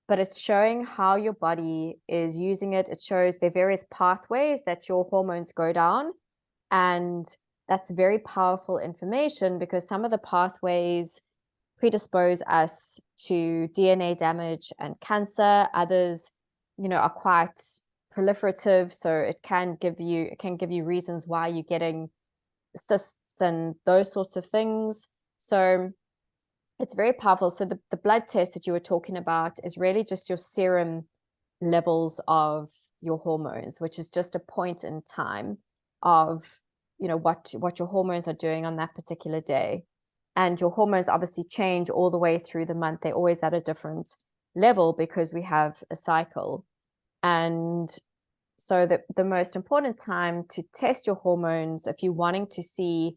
but it's showing how your body is using it. It shows the various pathways that your hormones go down. And that's very powerful information, because some of the pathways predispose us to DNA damage and cancer. Others, are quite proliferative. So it can give you reasons why you're getting cysts and those sorts of things. So it's very powerful. So the blood test that you were talking about is really just your serum levels of your hormones, which is just a point in time of what your hormones are doing on that particular day. And your hormones obviously change all the way through the month. They're always at a different level because we have a cycle. And so the most important time to test your hormones, if you're wanting to see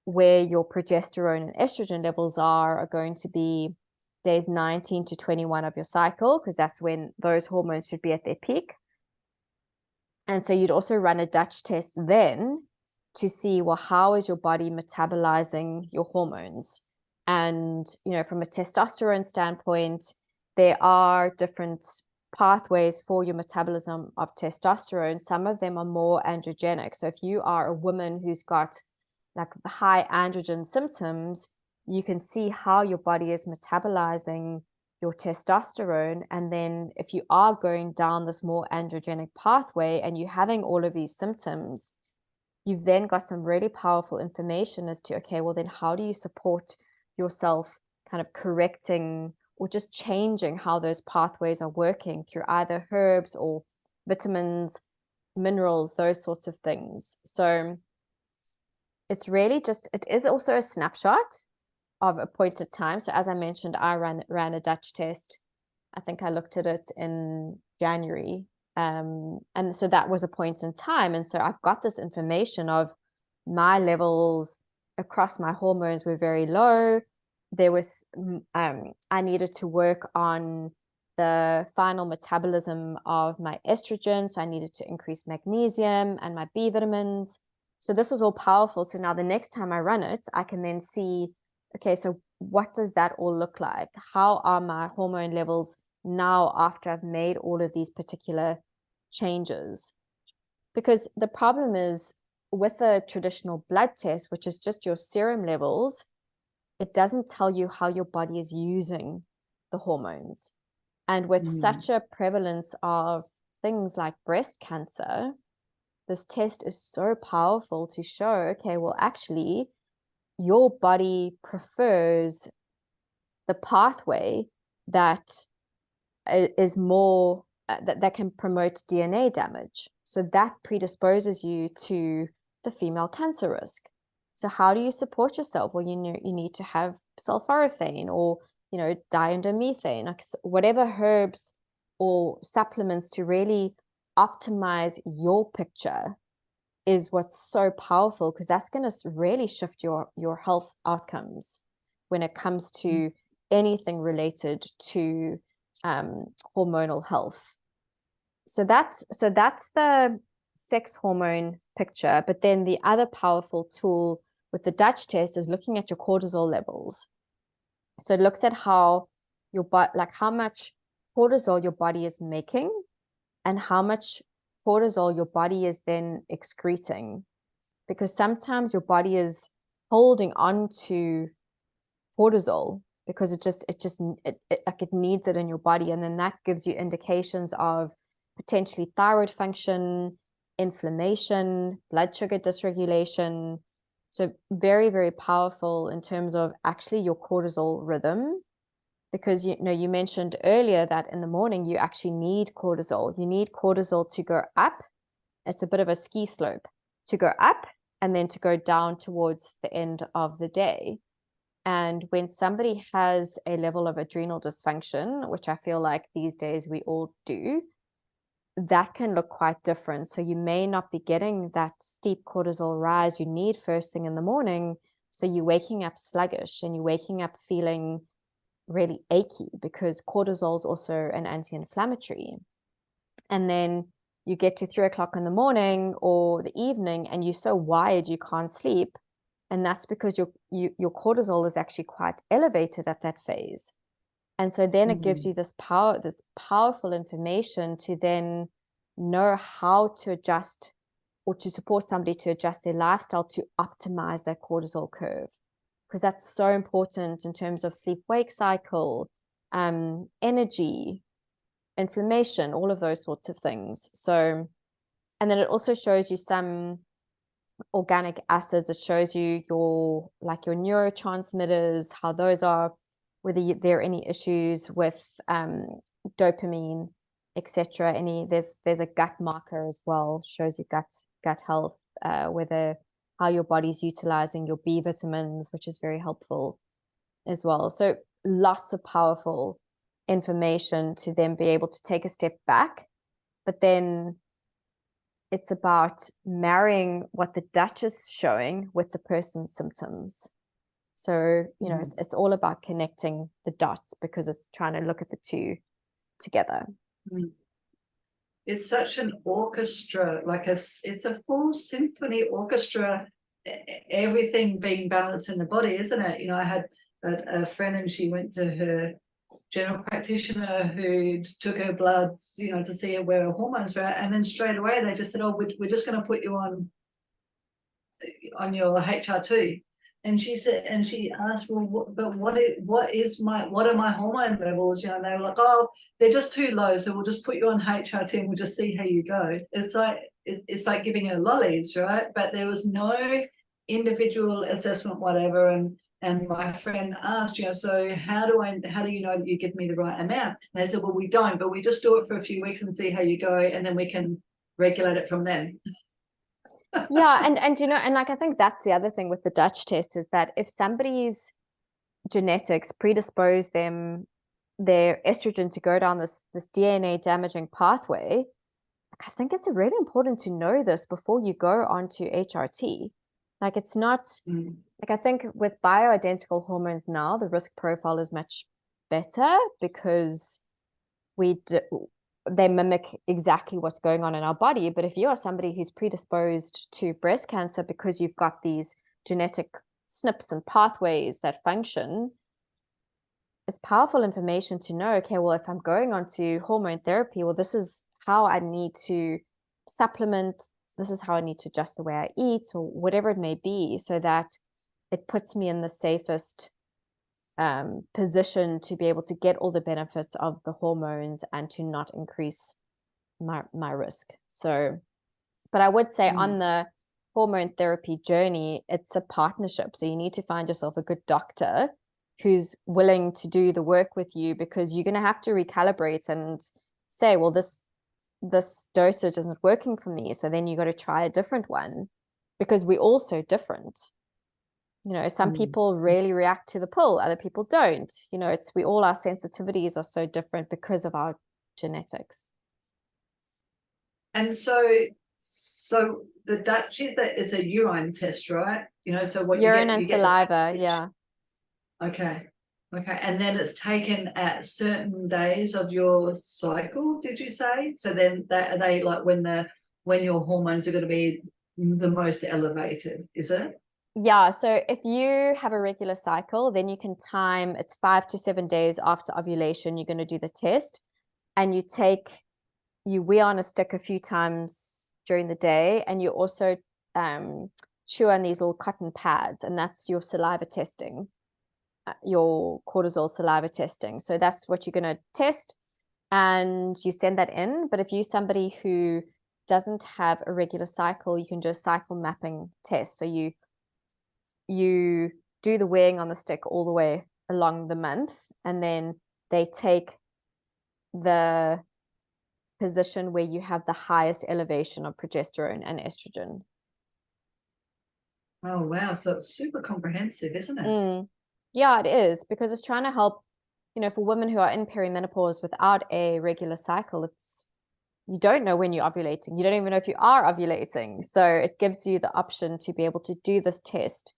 where your progesterone and estrogen levels are going to be days 19 to 21 of your cycle, because that's when those hormones should be at their peak. And so you'd also run a Dutch test then to see, well, how is your body metabolizing your hormones? And, you know, from a testosterone standpoint, there are different pathways for your metabolism of testosterone. Some of them are more androgenic. So if you are a woman who's got like high androgen symptoms, you can see how your body is metabolizing your testosterone. And then if you are going down this more androgenic pathway and you're having all of these symptoms, you've then got some really powerful information as to, okay, well, then how do you support yourself kind of correcting or just changing how those pathways are working through either herbs or vitamins, minerals, those sorts of things. So it's really just, it is also a snapshot of a point of time. So as I mentioned, I ran a Dutch test. I think I looked at it in January. And so that was a point in time. And so I've got this information of my levels across my hormones were very low. There was, I needed to work on the final metabolism of my estrogen. So I needed to increase magnesium and my B vitamins. So this was all powerful. So now the next time I run it, I can then see, okay, so what does that all look like? How are my hormone levels now after I've made all of these particular changes? Because the problem is with a traditional blood test, which is just your serum levels, it doesn't tell you how your body is using the hormones. And with such a prevalence of things like breast cancer, this test is so powerful to show, okay, well, actually, your body prefers the pathway that is more, that can promote DNA damage. So that predisposes you to the female cancer risk. So how do you support yourself? Well, you know, you need to have sulforaphane or, you know, diindomethane, like whatever herbs or supplements to really optimize your picture is what's so powerful, because that's going to really shift your health outcomes when it comes to anything related to hormonal health. So that's the sex hormone picture. But then the other powerful tool with the Dutch test is looking at your cortisol levels. So it looks at how your body, like how much cortisol your body is making and how much cortisol your body is then excreting, because sometimes your body is holding on to cortisol because it needs it in your body, and then that gives you indications of potentially thyroid function, inflammation, blood sugar dysregulation. So very, very powerful in terms of actually your cortisol rhythm. Because you know, you mentioned earlier that in the morning you actually need cortisol. You need cortisol to go up. It's a bit of a ski slope to go up and then to go down towards the end of the day. And when somebody has a level of adrenal dysfunction, which I feel like these days we all do, that can look quite different. So you may not be getting that steep cortisol rise you need first thing in the morning. So you're waking up sluggish and you're waking up feeling really achy, because cortisol is also an anti-inflammatory. And then you get to 3 o'clock in the morning or the evening and you're so wired you can't sleep, and that's because your cortisol is actually quite elevated at that phase. And so then it gives you this powerful information to then know how to adjust or to support somebody to adjust their lifestyle to optimize that cortisol curve, because that's so important in terms of sleep-wake cycle, energy, inflammation, all of those sorts of things. So, and then it also shows you some organic acids. It shows you your neurotransmitters, how those are, whether there are any issues with dopamine, etc. There's a gut marker as well, shows you gut health, whether how your body's utilizing your B vitamins, which is very helpful as well. So lots of powerful information to then be able to take a step back. But then it's about marrying what the Dutch is showing with the person's symptoms. So, you know, it's all about connecting the dots because it's trying to look at the two together. It's such an orchestra, like it's a full symphony orchestra, everything being balanced in the body, isn't it? You know, I had a friend and she went to her general practitioner who took her bloods, you know, to see where her hormones were, and then straight away they just said, oh, we're just going to put you on your HRT. And she said, and she asked, well, what are my hormone levels? You know, and they were like, oh, they're just too low, so we'll just put you on HRT and we'll just see how you go. It's like giving her lollies, right? But there was no individual assessment, whatever. And my friend asked, you know, so how do you know that you give me the right amount? And they said, well, we don't, but we just do it for a few weeks and see how you go, and then we can regulate it from then. Yeah, and you know, and like I think that's the other thing with the Dutch test is that if somebody's genetics predispose their estrogen to go down this DNA damaging pathway, like I think it's really important to know this before you go onto HRT. Like it's not like I think with bioidentical hormones now, the risk profile is much better because they mimic exactly what's going on in our body. But if you are somebody who's predisposed to breast cancer because you've got these genetic SNPs and pathways that function, it's powerful information to know, okay, well, if I'm going on to hormone therapy, well, this is how I need to supplement. This is how I need to adjust the way I eat or whatever it may be, so that it puts me in the safest position to be able to get all the benefits of the hormones and to not increase my risk. So, but I would say on the hormone therapy journey, it's a partnership. So you need to find yourself a good doctor who's willing to do the work with you, because you're going to have to recalibrate and say, well, this dosage isn't working for me. So then you got to try a different one, because we're all so different. You know, some people really react to the pill, other people don't. You know, our sensitivities are so different because of our genetics. And so the Dutch is a urine test, right? You know, so what urine you and saliva, yeah. Okay. And then it's taken at certain days of your cycle, did you say? So then are they like when your hormones are going to be the most elevated, is it? Yeah, so if you have a regular cycle, then you can time, it's 5 to 7 days after ovulation, you're going to do the test, and you wear on a stick a few times during the day, and you also chew on these little cotton pads, and that's your saliva testing, your cortisol saliva testing. So that's what you're going to test, and you send that in. But if you're somebody who doesn't have a regular cycle, you can do a cycle mapping test. So you do the weighing on the stick all the way along the month, and then they take the position where you have the highest elevation of progesterone and estrogen. Oh, wow. So it's super comprehensive, isn't it? Yeah, it is, because it's trying to help, you know, for women who are in perimenopause without a regular cycle, you don't know when you're ovulating. You don't even know if you are ovulating. So it gives you the option to be able to do this test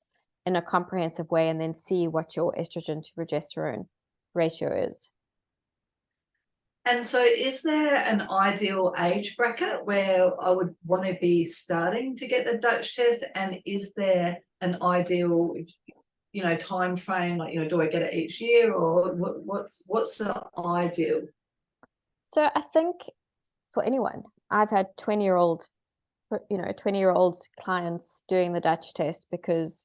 in a comprehensive way and then see what your estrogen to progesterone ratio is. And so is there an ideal age bracket where I would want to be starting to get the Dutch test? And is there an ideal, you know, time frame? Like, you know, do I get it each year, or what's the ideal? So I think for anyone, I've had 20-year-old clients doing the Dutch test because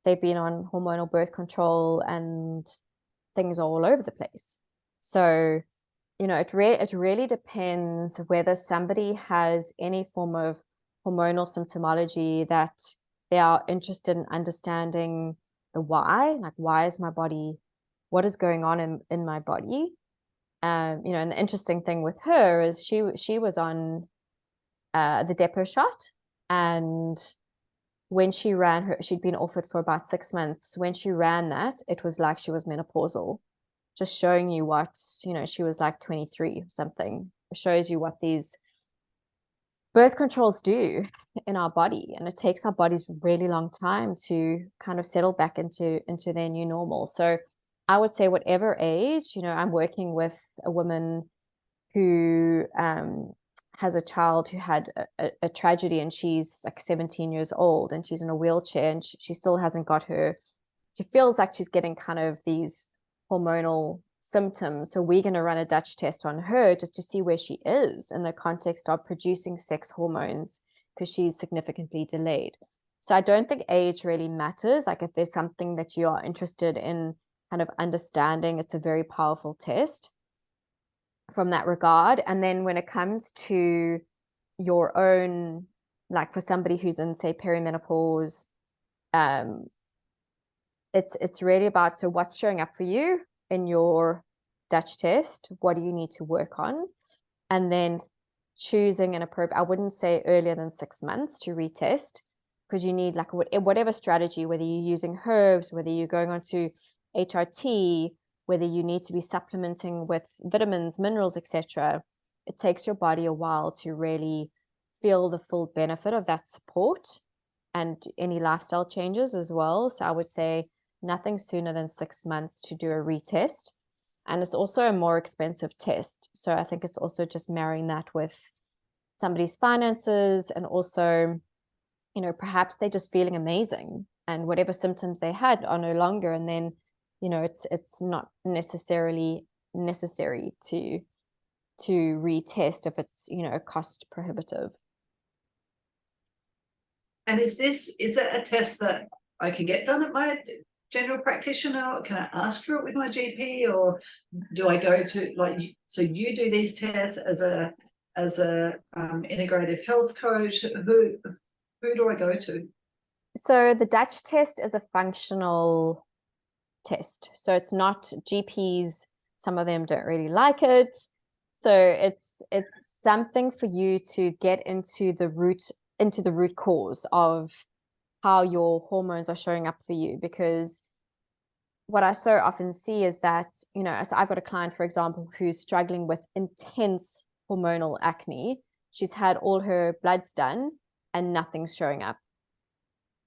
they've been on hormonal birth control and things are all over the place. So, you know, it really depends whether somebody has any form of hormonal symptomology that they are interested in understanding the why, like what is going on in my body. You know, and the interesting thing with her is she was on the depot shot, and when she ran she'd been off it for about 6 months. When she ran that, it was like she was menopausal, just showing you what, you know, she was like 23 or something. It shows you what these birth controls do in our body, and it takes our bodies really long time to kind of settle back into their new normal. So I would say whatever age, I'm working with a woman who has a child who had a tragedy, and she's like 17 years old and she's in a wheelchair, and she still hasn't got she feels like she's getting kind of these hormonal symptoms. So we're going to run a Dutch test on her just to see where she is in the context of producing sex hormones, because she's significantly delayed. So I don't think age really matters. Like, if there's something that you are interested in kind of understanding, it's a very powerful test from that regard. And then when it comes to your own, like for somebody who's in, say, perimenopause, it's really about, so what's showing up for you in your Dutch test? What do you need to work on? And then choosing an appropriate, I wouldn't say earlier than 6 months to retest, because you need like whatever strategy, whether you're using herbs, whether you're going on to HRT, whether you need to be supplementing with vitamins, minerals, etc. It takes your body a while to really feel the full benefit of that support and any lifestyle changes as well. So I would say nothing sooner than 6 months to do a retest. And it's also a more expensive test. So I think it's also just marrying that with somebody's finances, and also, perhaps they're just feeling amazing and whatever symptoms they had are no longer. And then, it's not necessarily necessary to retest if it's, cost prohibitive. And is it a test that I can get done at my general practitioner? Can I ask for it with my GP, or do I go to so you do these tests as a integrative health coach? Who do I go to? So the Dutch test is a functional test. So it's not GPs. Some of them don't really like it. So it's something for you to get into the root cause of how your hormones are showing up for you. Because what I so often see is that, so I've got a client, for example, who's struggling with intense hormonal acne. She's had all her bloods done and nothing's showing up.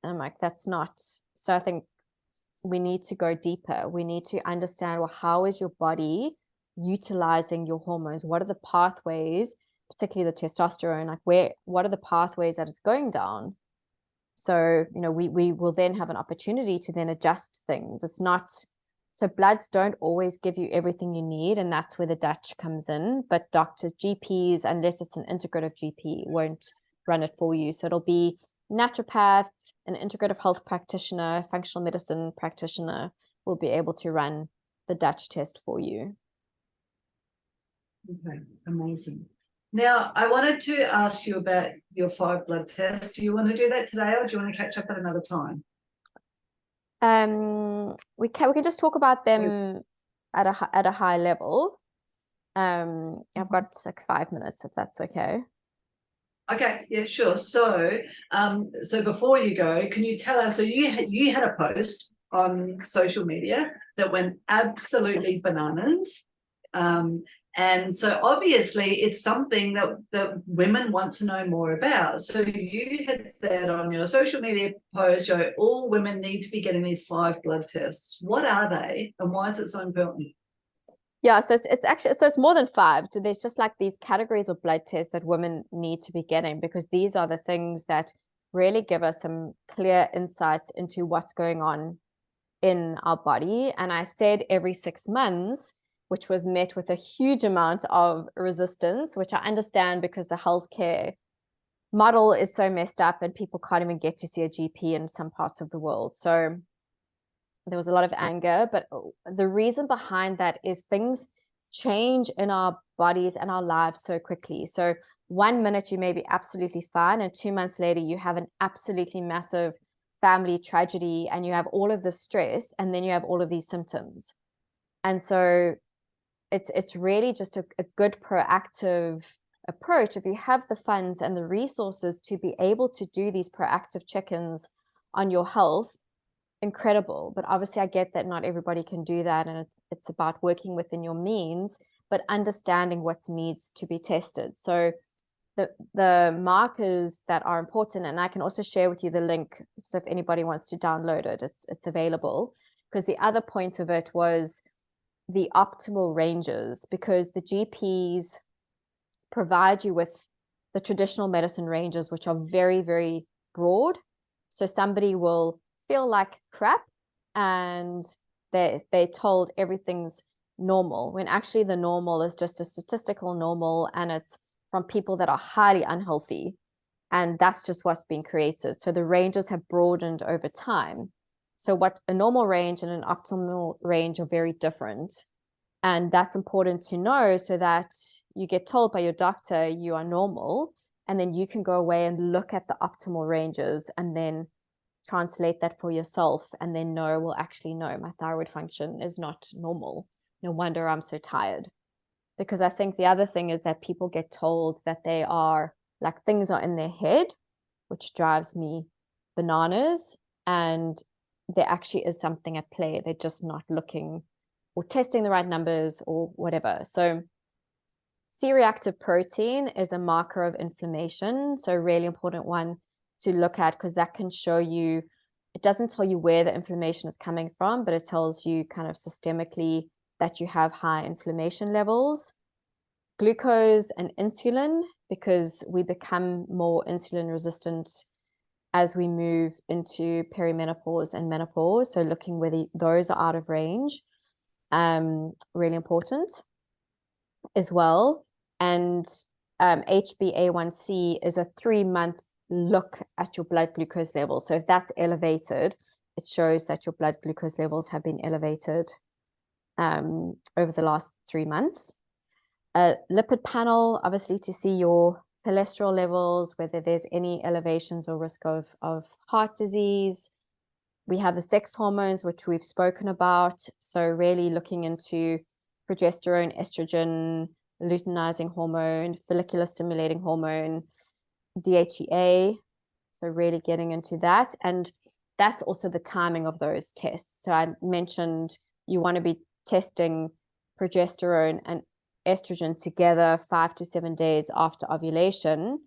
And I'm like, that's not. So I think we need to go deeper. We need to understand, well, how is your body utilizing your hormones? What are the pathways, particularly the testosterone, like what are the pathways that it's going down? So, we will then have an opportunity to then adjust things. It's not, so bloods don't always give you everything you need, and that's where the Dutch comes in. But doctors, GPs, unless it's an integrative GP, won't run it for you. So it'll be naturopath, an integrative health practitioner, functional medicine practitioner will be able to run the Dutch test for you. Okay, amazing. Now, I wanted to ask you about your 5 blood tests. Do you want to do that today, or do you want to catch up at another time? We can just talk about them at a high level. I've got like 5 minutes, if that's okay. Okay, yeah, sure. So, so before you go, can you tell us? So you had a post on social media that went absolutely bananas, and so obviously it's something that women want to know more about. So you had said on your social media post, all women need to be getting these 5 blood tests. What are they, and why is it so important? Yeah, so it's actually, so it's more than 5. So there's just like these categories of blood tests that women need to be getting, because these are the things that really give us some clear insights into what's going on in our body. And I said every 6 months, which was met with a huge amount of resistance, which I understand, because the healthcare model is so messed up and people can't even get to see a GP in some parts of the world. So there was a lot of anger, but the reason behind that is things change in our bodies and our lives so quickly. So 1 minute you may be absolutely fine, and 2 months later you have an absolutely massive family tragedy, and you have all of this stress, and then you have all of these symptoms. And so it's really just a good proactive approach. If you have the funds and the resources to be able to do these proactive check-ins on your health, incredible. But obviously I get that not everybody can do that, and it's about working within your means, but understanding what needs to be tested. So the markers that are important, and I can also share with you the link, so if anybody wants to download it, it's available. Because the other point of it was the optimal ranges, because the GPs provide you with the traditional medicine ranges, which are very, very broad. So somebody will feel like crap and they're told everything's normal, when actually the normal is just a statistical normal, and it's from people that are highly unhealthy, and that's just what's been created. So the ranges have broadened over time. So what a normal range and an optimal range are very different, and that's important to know, so that you get told by your doctor you are normal, and then you can go away and look at the optimal ranges and then translate that for yourself, and then know, well, actually, no, my thyroid function is not normal. No wonder I'm so tired. Because I think the other thing is that people get told that they are, like, things are in their head, which drives me bananas. And there actually is something at play. They're just not looking or testing the right numbers or whatever. So C-reactive protein is a marker of inflammation. So a really important one to look at, because that can show you, it doesn't tell you where the inflammation is coming from, but it tells you kind of systemically that you have high inflammation levels. Glucose and insulin, because we become more insulin resistant as we move into perimenopause and menopause. So looking whether those are out of range, really important as well. And HbA1c is a 3-month look at your blood glucose level. So if that's elevated, it shows that your blood glucose levels have been elevated over the last 3 months. A lipid panel, obviously, to see your cholesterol levels, whether there's any elevations or risk of heart disease. We have the sex hormones, which we've spoken about. So really looking into progesterone, estrogen, luteinizing hormone, follicular stimulating hormone, DHEA. So really getting into that. And that's also the timing of those tests. So I mentioned you want to be testing progesterone and estrogen together 5 to 7 days after ovulation.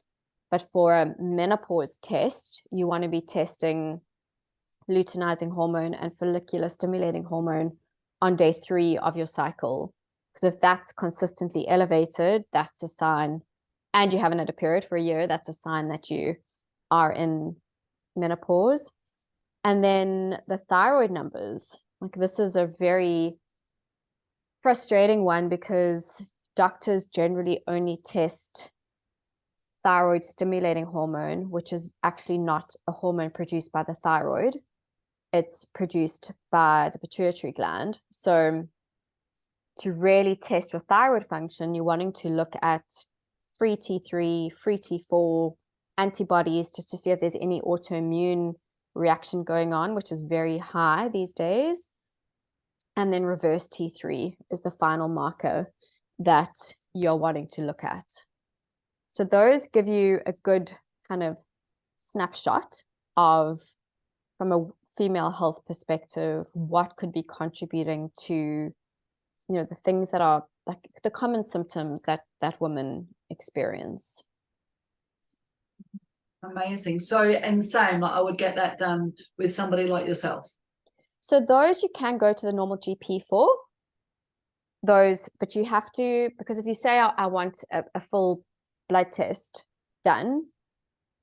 But for a menopause test, you want to be testing luteinizing hormone and follicular stimulating hormone on day 3 of your cycle. Because if that's consistently elevated, that's a sign, and you haven't had a period for a year, that's a sign that you are in menopause. And then the thyroid numbers, like, this is a very frustrating one, because doctors generally only test thyroid stimulating hormone, which is actually not a hormone produced by the thyroid. It's produced by the pituitary gland. So to really test your thyroid function, you're wanting to look at free T3, free T4 antibodies, just to see if there's any autoimmune reaction going on, which is very high these days. And then reverse T3 is the final marker that you're wanting to look at. So those give you a good kind of snapshot of, from a female health perspective, what could be contributing to, the things that are like the common symptoms that women experience. Amazing. So, and same, like, I would get that done with somebody like yourself. So those you can go to the normal GP for those, but you have to, because if you say I want a full blood test done,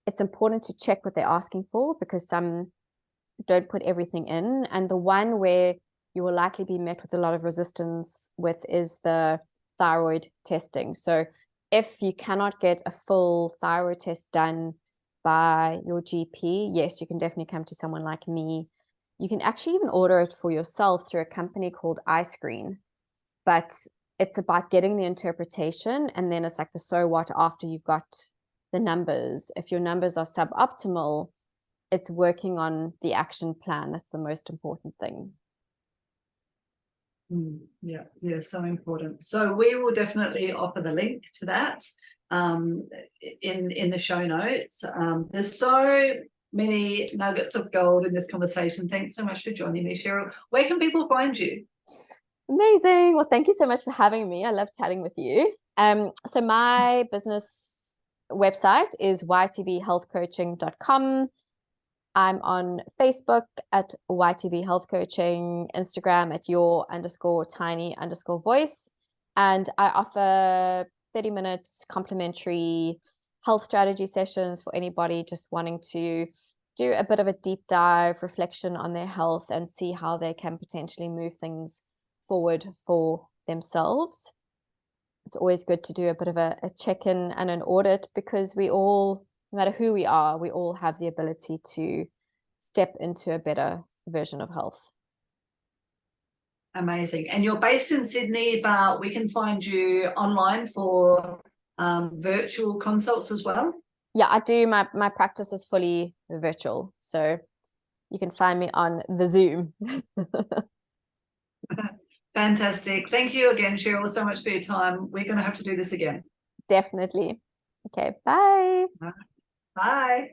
it's important to check what they're asking for, because some don't put everything in. And the one where you will likely be met with a lot of resistance with is the thyroid testing. So if you cannot get a full thyroid test done by your GP, yes, you can definitely come to someone like me. You can actually even order it for yourself through a company called iScreen. But it's about getting the interpretation, and then it's like the so what after you've got the numbers. If your numbers are suboptimal, it's working on the action plan. That's the most important thing. Yeah, so important. So we will definitely offer the link to that in the show notes. There's so many nuggets of gold in this conversation. Thanks so much for joining me, Sheryl. Where can people find you? Amazing. Well, thank you so much for having me. I love chatting with you. So my business website is ytbhealthcoaching.com. I'm on Facebook at YTB Health Coaching, Instagram at your_tiny_voice. And I offer 30 minutes complimentary health strategy sessions for anybody just wanting to do a bit of a deep dive reflection on their health and see how they can potentially move things forward for themselves. It's always good to do a bit of a check-in and an audit, because we all, no matter who we are, we all have the ability to step into a better version of health. Amazing. And you're based in Sydney, but we can find you online for virtual consults as well? Yeah, I do. My practice is fully virtual, so you can find me on the Zoom. Fantastic. Thank you again, Sheryl, so much for your time. We're going to have to do this again. Definitely. Okay, bye. Bye.